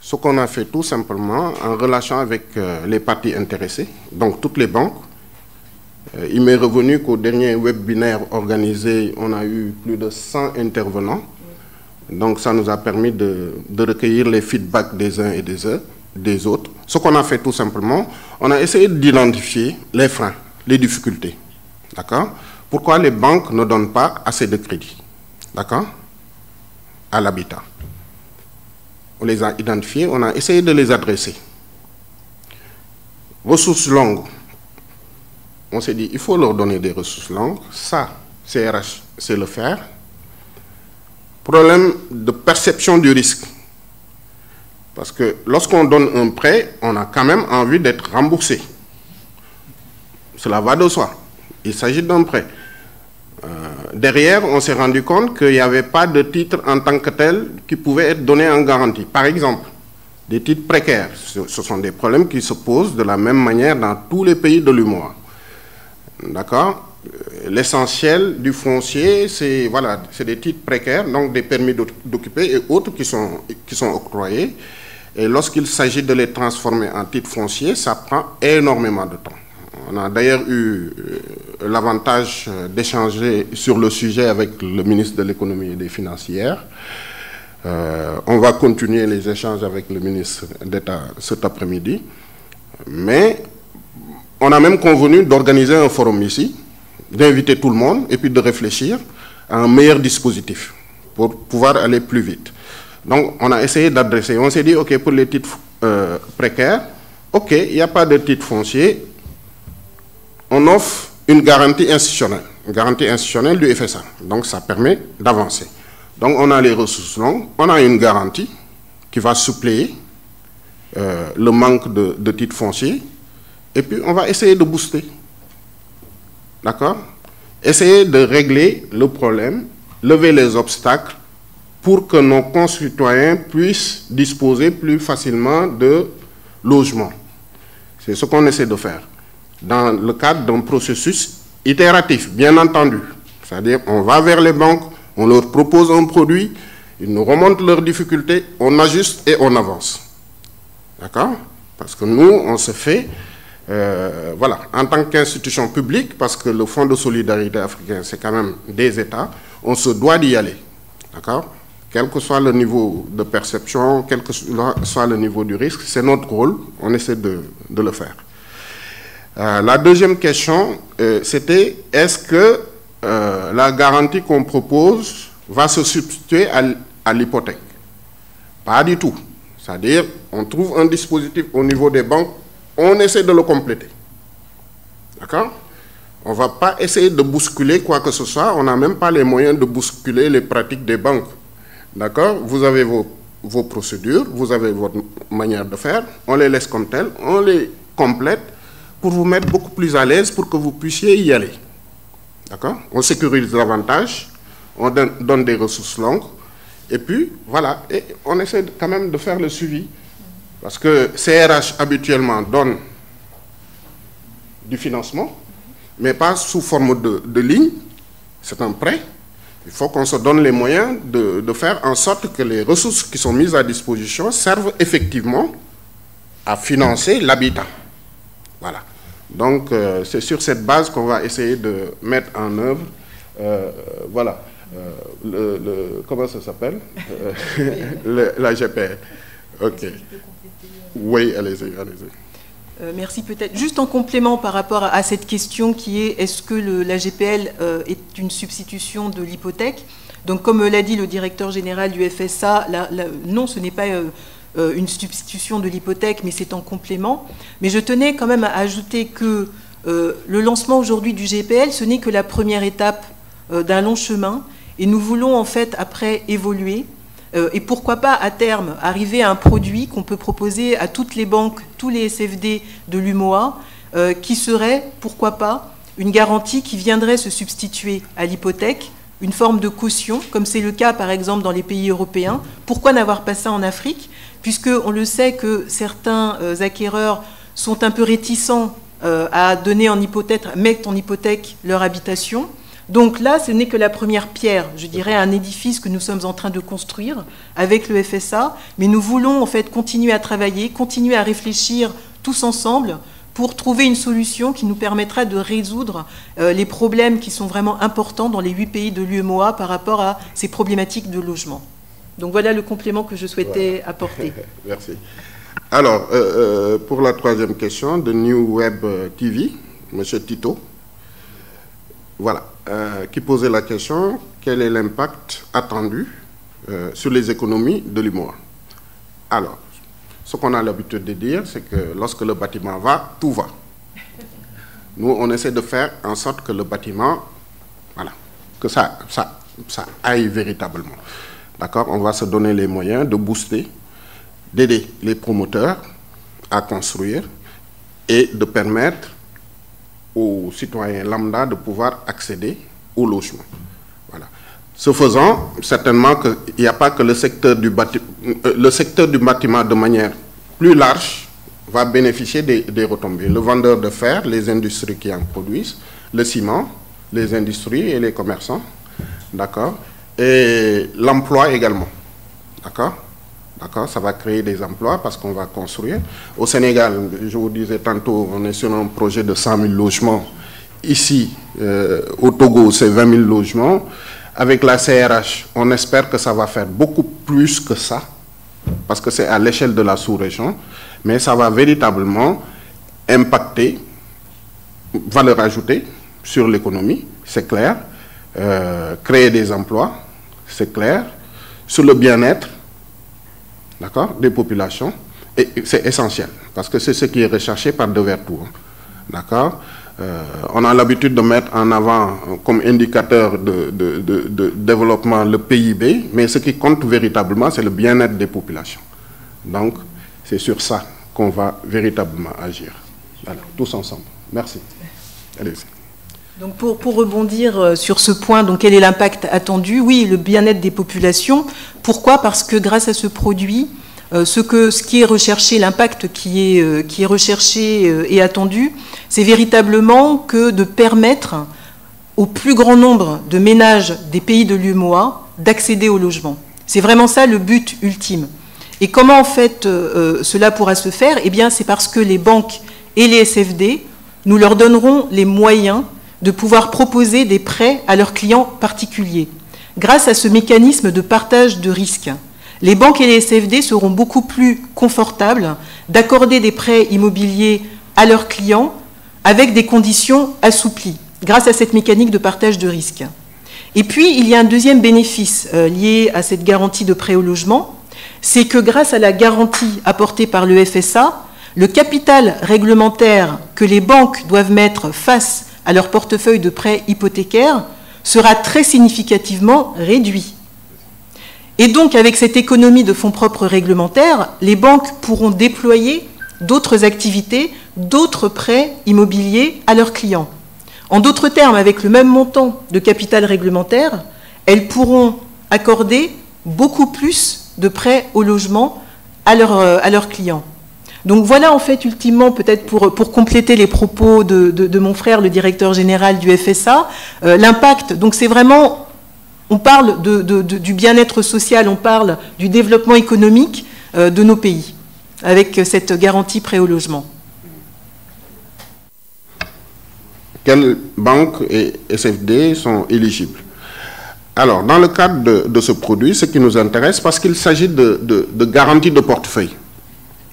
ce qu'on a fait tout simplement en relation avec les parties intéressées, donc toutes les banques. Il m'est revenu qu'au dernier webinaire organisé, on a eu plus de 100 intervenants. Donc ça nous a permis de recueillir les feedbacks des uns et des autres. Ce qu'on a fait tout simplement, on a essayé d'identifier les freins, les difficultés. D'accord? Pourquoi les banques ne donnent pas assez de crédit? D'accord? À l'habitat. On les a identifiés, on a essayé de les adresser. Ressources longues. On s'est dit, il faut leur donner des ressources longues. Ça, CRH, c'est le faire. Problème de perception du risque. Parce que lorsqu'on donne un prêt, on a quand même envie d'être remboursé. Cela va de soi. Il s'agit d'un prêt. Derrière, on s'est rendu compte qu'il n'y avait pas de titre en tant que tel qui pouvait être donné en garantie. Par exemple, des titres précaires. Ce sont des problèmes qui se posent de la même manière dans tous les pays de l'UMOA. D'accord? L'essentiel du foncier, c'est voilà, des titres précaires, donc des permis d'occuper et autres qui sont octroyés. Et lorsqu'il s'agit de les transformer en titres fonciers, ça prend énormément de temps. On a d'ailleurs eu l'avantage d'échanger sur le sujet avec le ministre de l'économie et des finances hier. On va continuer les échanges avec le ministre d'État cet après-midi. Mais on a même convenu d'organiser un forum ici, d'inviter tout le monde et puis de réfléchir à un meilleur dispositif pour pouvoir aller plus vite. Donc, on a essayé d'adresser. On s'est dit, OK, pour les titres précaires, OK, il n'y a pas de titre foncier. On offre une garantie institutionnelle du FSA. Donc, ça permet d'avancer. Donc, on a les ressources longues, on a une garantie qui va suppléer le manque de titres fonciers. Et puis, on va essayer de booster. D'accord? Essayer de régler le problème, lever les obstacles pour que nos concitoyens puissent disposer plus facilement de logements. C'est ce qu'on essaie de faire. Dans le cadre d'un processus itératif, bien entendu. C'est-à-dire, on va vers les banques, on leur propose un produit, ils nous remontent leurs difficultés, on ajuste et on avance. D'accord? Parce que nous, on se fait voilà, en tant qu'institution publique, parce que le Fonds de solidarité africain, c'est quand même des États, on se doit d'y aller, d'accord? Quel que soit le niveau de perception, quel que soit le niveau du risque, c'est notre rôle, on essaie de le faire. La deuxième question, c'était est-ce que la garantie qu'on propose va se substituer à l'hypothèque? Pas du tout. C'est-à-dire, on trouve un dispositif au niveau des banques, on essaie de le compléter. D'accord? On ne va pas essayer de bousculer quoi que ce soit, on n'a même pas les moyens de bousculer les pratiques des banques. D'accord? Vous avez vos procédures, vous avez votre manière de faire, on les laisse comme telles, on les complète pour vous mettre beaucoup plus à l'aise pour que vous puissiez y aller. D'accord? On sécurise davantage, on donne des ressources longues, et puis voilà, et on essaie quand même de faire le suivi. Parce que CRH habituellement donne du financement, mais pas sous forme de ligne, c'est un prêt. Il faut qu'on se donne les moyens de faire en sorte que les ressources qui sont mises à disposition servent effectivement à financer l'habitat. Voilà. Donc, c'est sur cette base qu'on va essayer de mettre en œuvre, voilà, comment ça s'appelle la GPL. OK. Oui, allez-y, allez-y. Merci. Peut-être juste en complément par rapport à cette question qui est est-ce que la GPL est une substitution de l'hypothèque? Donc comme l'a dit le directeur général du FSA, non, ce n'est pas une substitution de l'hypothèque, mais c'est en complément. Mais je tenais quand même à ajouter que le lancement aujourd'hui du GPL, ce n'est que la première étape d'un long chemin, et nous voulons en fait après évoluer. Et pourquoi pas, à terme, arriver à un produit qu'on peut proposer à toutes les banques, tous les SFD de l'UMOA, qui serait, pourquoi pas, une garantie qui viendrait se substituer à l'hypothèque, une forme de caution, comme c'est le cas, par exemple, dans les pays européens. Pourquoi n'avoir pas ça en Afrique? Puisqu'on le sait que certains acquéreurs sont un peu réticents à donner en hypothèque, à mettre en hypothèque leur habitation. Donc là, ce n'est que la première pierre, je dirais, un édifice que nous sommes en train de construire avec le FSA, mais nous voulons en fait continuer à travailler, continuer à réfléchir tous ensemble pour trouver une solution qui nous permettra de résoudre les problèmes qui sont vraiment importants dans les 8 pays de l'UMOA par rapport à ces problématiques de logement. Donc voilà le complément que je souhaitais apporter. Merci. Alors, pour la troisième question de New Web TV, M. Tito, voilà, qui posait la question, quel est l'impact attendu sur les économies de l'UMOA? Alors, ce qu'on a l'habitude de dire, c'est que lorsque le bâtiment va, tout va. Nous, on essaie de faire en sorte que le bâtiment, voilà, que ça aille véritablement. D'accord? On va se donner les moyens de booster, d'aider les promoteurs à construire et de permettre aux citoyens lambda de pouvoir accéder au logement. Voilà. Ce faisant, certainement qu'il n'y a pas que le secteur du bâtiment de manière plus large va bénéficier des retombées. Le vendeur de fer, les industries qui en produisent, le ciment, les industries et les commerçants, d'accord, et l'emploi également, d'accord. D'accord, ça va créer des emplois parce qu'on va construire. Au Sénégal, je vous disais tantôt, on est sur un projet de 100 000 logements. Ici, au Togo, c'est 20 000 logements. Avec la CRH, on espère que ça va faire beaucoup plus que ça, parce que c'est à l'échelle de la sous-région, mais ça va véritablement impacter, valeur ajoutée sur l'économie, c'est clair, créer des emplois, c'est clair, sur le bien-être, d'accord, des populations, et c'est essentiel, parce que c'est ce qui est recherché par Devertout, d'accord. On a l'habitude de mettre en avant comme indicateur de développement le PIB, mais ce qui compte véritablement, c'est le bien-être des populations. Donc, c'est sur ça qu'on va véritablement agir. Alors, tous ensemble. Merci. Allez-y. Donc pour rebondir sur ce point, donc quel est l'impact attendu? Oui, le bien-être des populations. Pourquoi? Parce que grâce à ce produit, ce qui est recherché, l'impact qui est recherché et attendu, c'est véritablement que de permettre au plus grand nombre de ménages des pays de l'UMOA d'accéder au logement. C'est vraiment ça le but ultime. Et comment en fait cela pourra se faire? Eh bien c'est parce que les banques et les SFD, nous leur donnerons les moyens de pouvoir proposer des prêts à leurs clients particuliers. Grâce à ce mécanisme de partage de risques, les banques et les SFD seront beaucoup plus confortables d'accorder des prêts immobiliers à leurs clients avec des conditions assouplies, grâce à cette mécanique de partage de risques. Et puis, il y a un deuxième bénéfice lié à cette garantie de prêt au logement, c'est que grâce à la garantie apportée par le FSA, le capital réglementaire que les banques doivent mettre face à leur portefeuille de prêts hypothécaires sera très significativement réduit. Et donc, avec cette économie de fonds propres réglementaires, les banques pourront déployer d'autres activités, d'autres prêts immobiliers à leurs clients. En d'autres termes, avec le même montant de capital réglementaire, elles pourront accorder beaucoup plus de prêts au logement à leurs clients. Donc voilà, en fait, ultimement, peut-être pour compléter les propos de mon frère, le directeur général du FSA, l'impact, donc c'est vraiment, on parle du bien-être social, on parle du développement économique de nos pays, avec cette garantie prêt au logement. Quelles banques et SFD sont éligibles? Alors, dans le cadre de ce produit, ce qui nous intéresse, parce qu'il s'agit de garantie de portefeuille.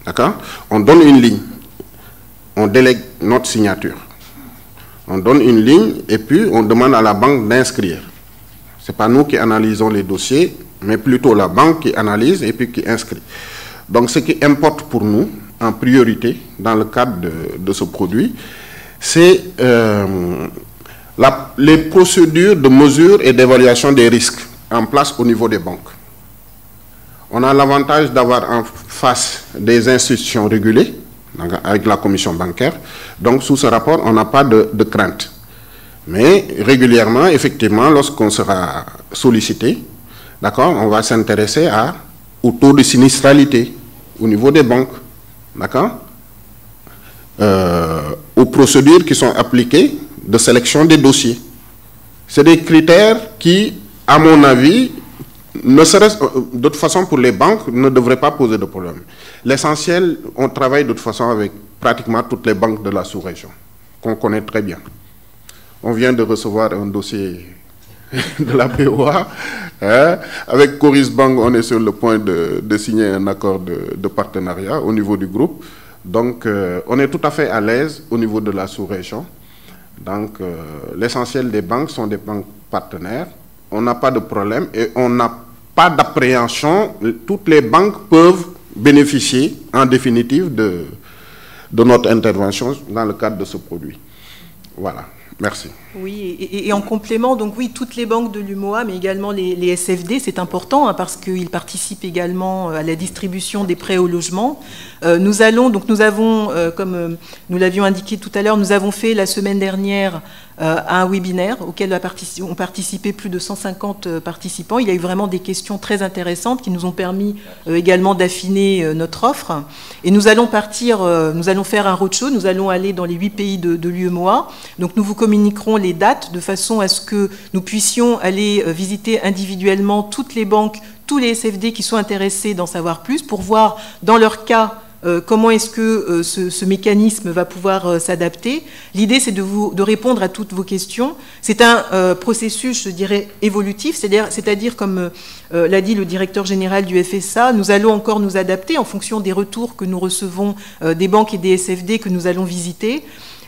D'accord? On donne une ligne, on délègue notre signature. On donne une ligne et puis on demande à la banque d'inscrire. Ce n'est pas nous qui analysons les dossiers, mais plutôt la banque qui analyse et puis qui inscrit. Donc, ce qui importe pour nous, en priorité, dans le cadre de ce produit, c'est les procédures de mesure et d'évaluation des risques en place au niveau des banques. On a l'avantage d'avoir en face des institutions régulées, donc avec la commission bancaire. Donc, sous ce rapport, on n'a pas de crainte. Mais régulièrement, effectivement, lorsqu'on sera sollicité, d'accord, on va s'intéresser au taux de sinistralité au niveau des banques, d'accord, aux procédures qui sont appliquées de sélection des dossiers. C'est des critères qui, à mon avis, ne serait-ce de toute façon pour les banques, ne devraient pas poser de problème. L'essentiel, on travaille de toute façon avec pratiquement toutes les banques de la sous-région, qu'on connaît très bien. On vient de recevoir un dossier de la BOA. Hein. Avec Coris Bank, on est sur le point de signer un accord de partenariat au niveau du groupe. Donc, on est tout à fait à l'aise au niveau de la sous-région. Donc, l'essentiel des banques sont des banques partenaires. On n'a pas de problème et on n'a pas d'appréhension. Toutes les banques peuvent bénéficier, en définitive, de notre intervention dans le cadre de ce produit. Voilà. Merci. Oui, et en complément, donc oui, toutes les banques de l'UMOA, mais également les SFD, c'est important hein, parce qu'ils participent également à la distribution des prêts au logement. Nous avons, comme nous l'avions indiqué tout à l'heure, nous avons fait la semaine dernière un webinaire auquel ont participé plus de 150 participants. Il y a eu vraiment des questions très intéressantes qui nous ont permis également d'affiner notre offre. Et nous allons faire un roadshow, nous allons aller dans les 8 pays de l'UMOA. Donc nous vous communiquerons les dates de façon à ce que nous puissions aller visiter individuellement toutes les banques, tous les SFD qui sont intéressés d'en savoir plus pour voir dans leur cas comment est-ce que ce mécanisme va pouvoir s'adapter. L'idée, c'est de répondre à toutes vos questions. C'est un processus, je dirais, évolutif, c'est-à-dire comme l'a dit le directeur général du FSA, nous allons encore nous adapter en fonction des retours que nous recevons des banques et des SFD que nous allons visiter.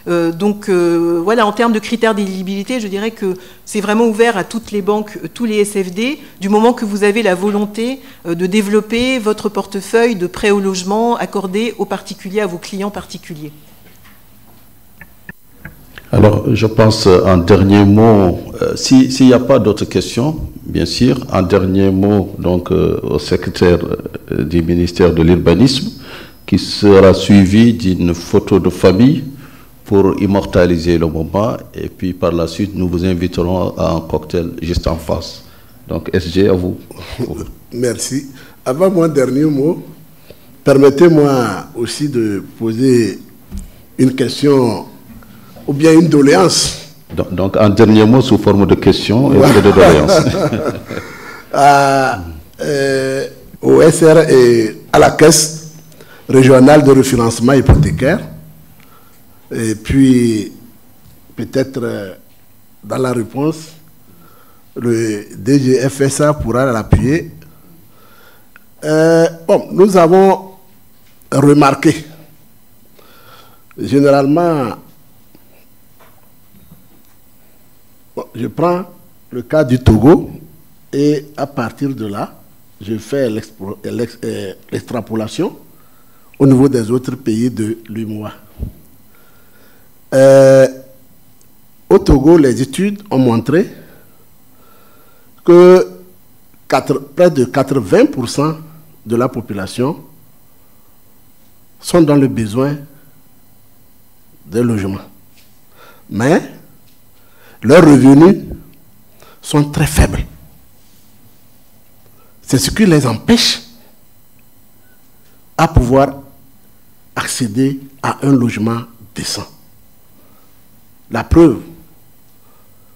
Voilà, en termes de critères d'éligibilité, je dirais que c'est vraiment ouvert à toutes les banques, tous les SFD, du moment que vous avez la volonté de développer votre portefeuille de prêts au logement accordé aux particuliers, à vos clients particuliers. Alors, je pense, en dernier mot, s'il n'y a pas d'autres questions, bien sûr, en dernier mot, donc, au secrétaire du ministère de l'Urbanisme, qui sera suivi d'une photo de famille pour immortaliser le moment, et puis par la suite, nous vous inviterons à un cocktail juste en face. Donc, SG, à vous. Merci. Avant mon dernier mot, permettez-moi aussi de poser une question ou bien une doléance. Donc, un dernier mot sous forme de question et de doléance. Au SR et à la Caisse régionale de refinancement hypothécaire, Et puis, peut-être dans la réponse, le DGFSA pourra l'appuyer. Bon, nous avons remarqué, généralement, bon, je prends le cas du Togo et à partir de là, je fais l'extrapolation au niveau des autres pays de l'UMOA. Au Togo, les études ont montré que près de 80% de la population sont dans le besoin de logement. Mais leurs revenus sont très faibles. C'est ce qui les empêche à pouvoir accéder à un logement décent. La preuve,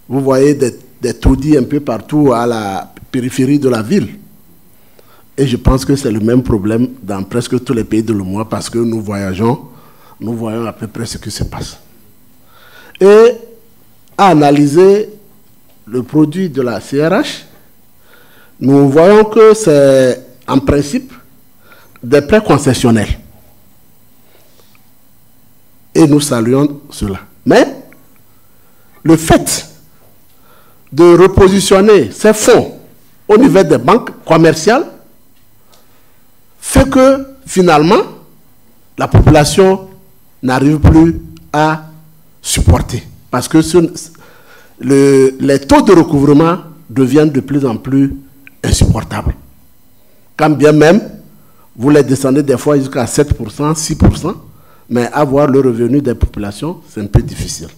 vous voyez des taudis un peu partout à la périphérie de la ville. Et je pense que c'est le même problème dans presque tous les pays de l'UMOA parce que nous voyageons, nous voyons à peu près ce qui se passe. Et à analyser le produit de la CRH, nous voyons que c'est en principe des prêts concessionnels. Et nous saluons cela. Mais le fait de repositionner ces fonds au niveau des banques commerciales fait que finalement la population n'arrive plus à supporter. Parce que les taux de recouvrement deviennent de plus en plus insupportables. Quand bien même, vous les descendez des fois jusqu'à 7%, 6%, mais avoir le revenu des populations, c'est un peu difficile.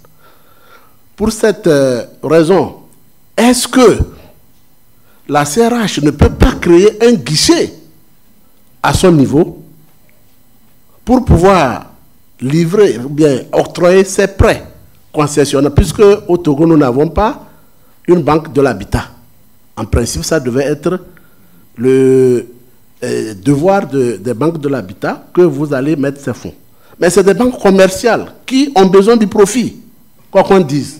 Pour cette raison, est-ce que la CRH ne peut pas créer un guichet à son niveau pour pouvoir livrer ou bien octroyer ses prêts concessionnaires, puisque au Togo, nous n'avons pas une banque de l'habitat. En principe, ça devait être le devoir des banques de l'habitat que vous allez mettre ces fonds. Mais c'est des banques commerciales qui ont besoin du profit, quoi qu'on dise.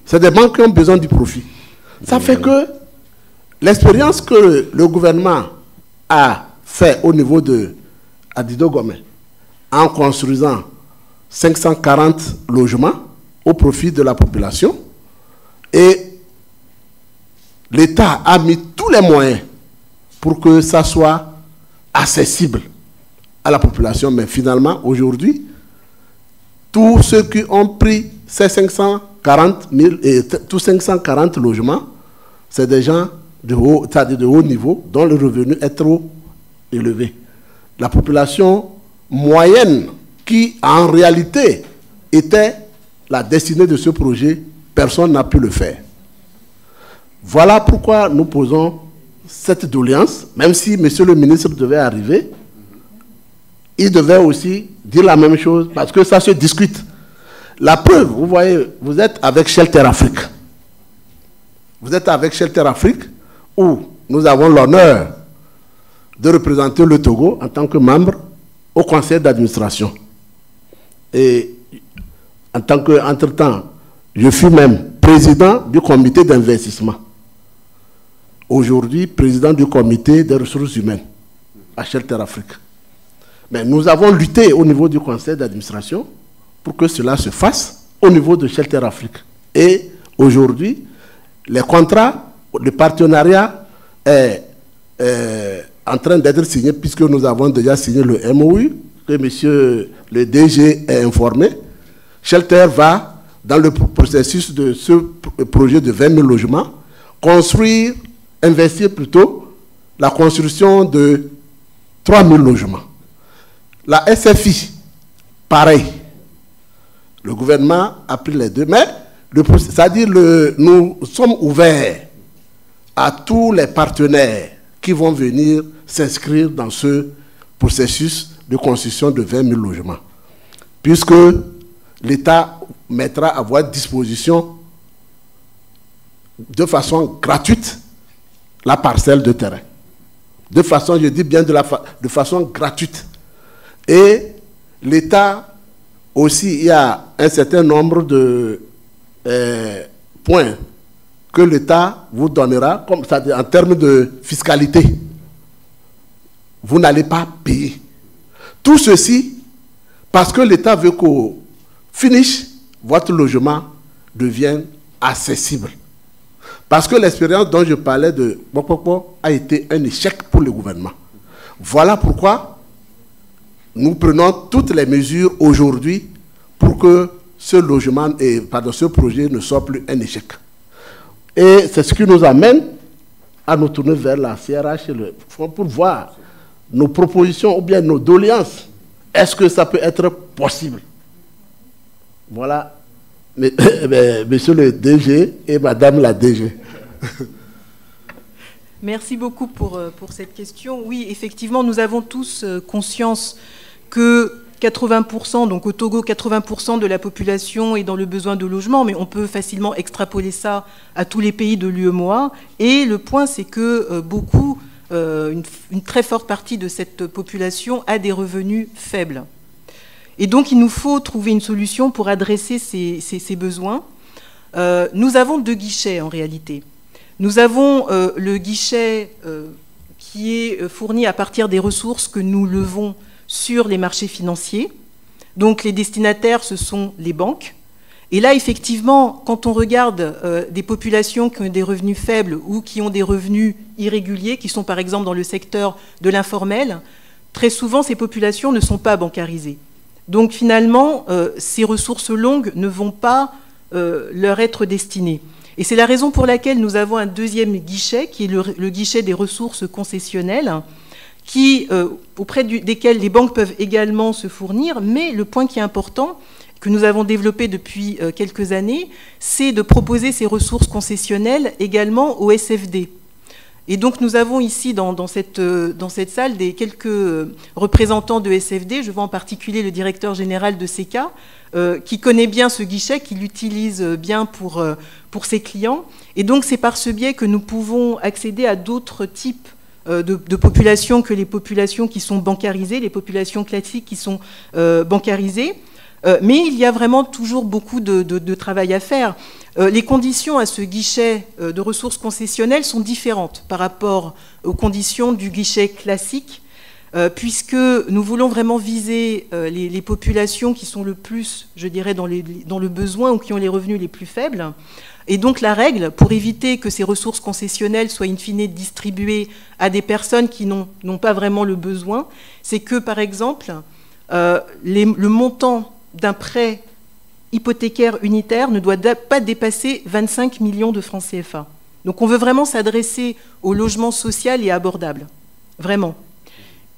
C'est des banques qui ont besoin du profit. Ça fait que l'expérience que le gouvernement a fait au niveau de Adido Gomé, en construisant 540 logements au profit de la population, et l'État a mis tous les moyens pour que ça soit accessible à la population. Mais finalement, aujourd'hui, tous ceux qui ont pris ces 540 logements, c'est des gens de haut, c'est-à-dire de haut niveau, dont le revenu est trop élevé. La population moyenne, qui en réalité était la destinée de ce projet, personne n'a pu le faire. Voilà pourquoi nous posons cette doléance, même si monsieur le ministre devait arriver, il devait aussi dire la même chose, parce que ça se discute. La preuve, vous voyez, vous êtes avec Shelter Afrique. Vous êtes avec Shelter Afrique, où nous avons l'honneur de représenter le Togo en tant que membre au conseil d'administration. Et en tant que, entre-temps, je fus même président du comité d'investissement. Aujourd'hui, président du comité des ressources humaines à Shelter Afrique. Mais nous avons lutté au niveau du conseil d'administration pour que cela se fasse au niveau de Shelter Afrique. Et aujourd'hui, les contrats, le partenariat est en train d'être signé, puisque nous avons déjà signé le MOU, que monsieur le DG est informé. Shelter va, dans le processus de ce projet de 20 000 logements, investir plutôt la construction de 3 000 logements. La SFI, pareil. Le gouvernement a pris les deux, mais c'est-à-dire nous sommes ouverts à tous les partenaires qui vont venir s'inscrire dans ce processus de construction de 20 000 logements. Puisque l'État mettra à votre disposition de façon gratuite la parcelle de terrain. De façon, je dis bien de façon gratuite. Et l'État aussi, il y a un certain nombre de points que l'État vous donnera, comme ça, en termes de fiscalité. Vous n'allez pas payer. Tout ceci, parce que l'État veut qu'au finish, votre logement devienne accessible. Parce que l'expérience dont je parlais de Bokpokpo a été un échec pour le gouvernement. Voilà pourquoi nous prenons toutes les mesures aujourd'hui pour que ce logement, ce projet ne soit plus un échec. Et c'est ce qui nous amène à nous tourner vers la CRH et le Fonds pour voir nos propositions ou bien nos doléances. Est-ce que ça peut être possible? Voilà, monsieur le DG et madame la DG. Merci beaucoup pour cette question. Oui, effectivement, nous avons tous conscience que 80%, donc au Togo, 80% de la population est dans le besoin de logement, mais on peut facilement extrapoler ça à tous les pays de l'UEMOA. Et le point, c'est que une très forte partie de cette population a des revenus faibles. Et donc, il nous faut trouver une solution pour adresser ces besoins. Nous avons 2 guichets, en réalité. Nous avons le guichet qui est fourni à partir des ressources que nous levons sur les marchés financiers. Donc, les destinataires, ce sont les banques. Et là, effectivement, quand on regarde des populations qui ont des revenus faibles ou qui ont des revenus irréguliers, qui sont par exemple dans le secteur de l'informel, très souvent, ces populations ne sont pas bancarisées. Donc, finalement, ces ressources longues ne vont pas leur être destinées. Et c'est la raison pour laquelle nous avons un 2e guichet, qui est le guichet des ressources concessionnelles, auprès desquelles les banques peuvent également se fournir. Mais le point qui est important, que nous avons développé depuis quelques années, c'est de proposer ces ressources concessionnelles également au SFD. Et donc nous avons ici dans cette salle quelques représentants de SFD. Je vois en particulier le directeur général de SECA, qui connaît bien ce guichet, qui l'utilise bien pour ses clients. Et donc c'est par ce biais que nous pouvons accéder à d'autres types de populations que les populations qui sont bancarisées, les populations classiques qui sont bancarisées. Mais il y a vraiment toujours beaucoup de travail à faire. Les conditions à ce guichet de ressources concessionnelles sont différentes par rapport aux conditions du guichet classique, puisque nous voulons vraiment viser les populations qui sont le plus, je dirais, dans le besoin ou qui ont les revenus les plus faibles. Et donc la règle, pour éviter que ces ressources concessionnelles soient in fine distribuées à des personnes qui n'ont pas vraiment le besoin, c'est que, par exemple, le montant d'un prêt hypothécaire unitaire ne doit pas dépasser 25 millions de francs CFA. Donc on veut vraiment s'adresser au logement social et abordable, vraiment.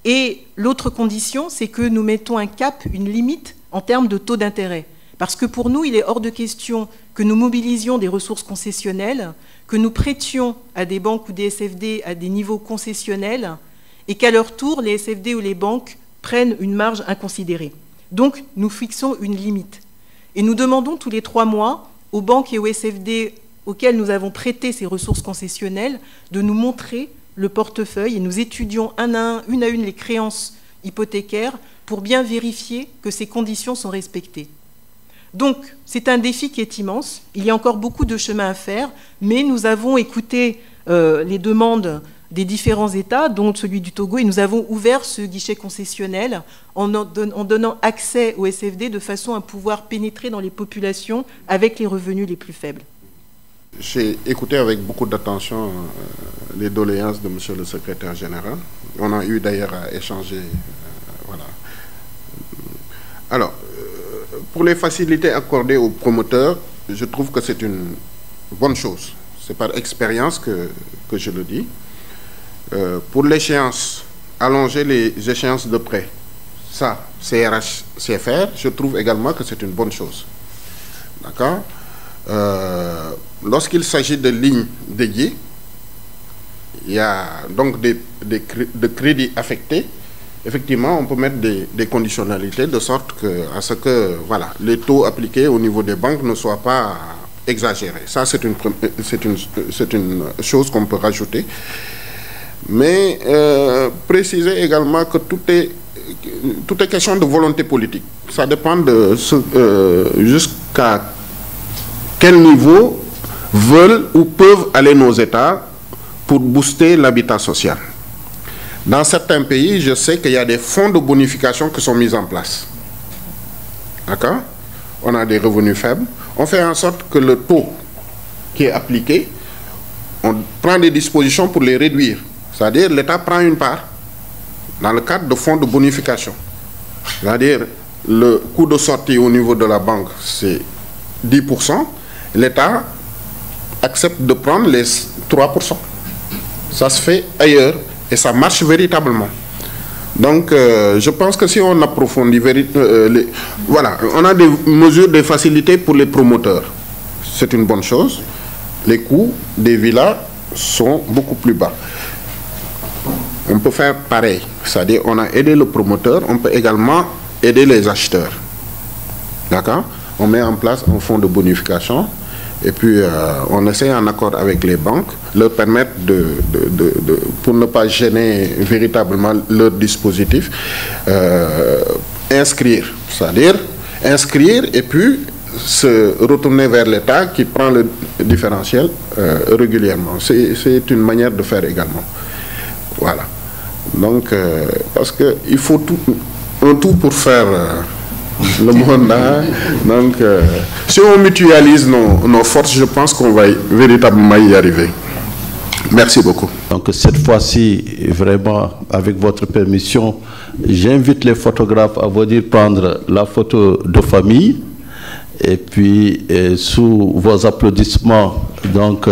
Et l'autre condition, c'est que nous mettons un cap, une limite en termes de taux d'intérêt. Parce que pour nous, il est hors de question que nous mobilisions des ressources concessionnelles, que nous prêtions à des banques ou des SFD à des niveaux concessionnels, et qu'à leur tour, les SFD ou les banques prennent une marge inconsidérée. Donc, nous fixons une limite. Et nous demandons tous les 3 mois aux banques et aux SFD auxquels nous avons prêté ces ressources concessionnelles de nous montrer le portefeuille et nous étudions une à une les créances hypothécaires pour bien vérifier que ces conditions sont respectées. Donc, c'est un défi qui est immense. Il y a encore beaucoup de chemin à faire, mais nous avons écouté les demandes des différents États, dont celui du Togo, et nous avons ouvert ce guichet concessionnel en donnant accès au SFD de façon à pouvoir pénétrer dans les populations avec les revenus les plus faibles. J'ai écouté avec beaucoup d'attention les doléances de monsieur le secrétaire général. On a eu d'ailleurs à échanger. Voilà. Alors, pour les facilités accordées aux promoteurs, je trouve que c'est une bonne chose. C'est par expérience que je le dis. Pour l'échéance, allonger les échéances de prêt, ça, CRH, CFR, je trouve également que c'est une bonne chose. D'accord? Lorsqu'il s'agit de lignes dédiées, il y a donc de crédits affectés. Effectivement, on peut mettre des conditionnalités de sorte à ce que voilà, les taux appliqués au niveau des banques ne soient pas exagérés. Ça, c'est une chose qu'on peut rajouter. mais préciser également que tout est question de volonté politique. Ça dépend de jusqu'à quel niveau veulent ou peuvent aller nos États pour booster l'habitat social. Dans certains pays, je sais qu'il y a des fonds de bonification qui sont mis en place. D'accord? On a des revenus faibles. On fait en sorte que le taux qui est appliqué, on prend des dispositions pour les réduire. C'est-à-dire l'État prend une part dans le cadre de fonds de bonification. C'est-à-dire le coût de sortie au niveau de la banque, c'est 10%. L'État accepte de prendre les 3%. Ça se fait ailleurs et ça marche véritablement. Donc, je pense que si on approfondit, voilà, on a des mesures de facilité pour les promoteurs. C'est une bonne chose. Les coûts des villas sont beaucoup plus bas. On peut faire pareil. C'est-à-dire, on a aidé le promoteur, on peut également aider les acheteurs. D'accord? On met en place un fonds de bonification et puis on essaie en accord avec les banques, leur permettre pour ne pas gêner véritablement leur dispositif, inscrire. C'est-à-dire inscrire et puis se retourner vers l'État qui prend le différentiel régulièrement. C'est une manière de faire également. Voilà. Donc, parce qu'il faut un tout pour faire le monde. Hein. Donc, si on mutualise nos forces, je pense qu'on va véritablement y arriver. Merci beaucoup. Donc, cette fois-ci, vraiment, avec votre permission, j'invite les photographes à venir prendre la photo de famille. Et puis, sous vos applaudissements, donc,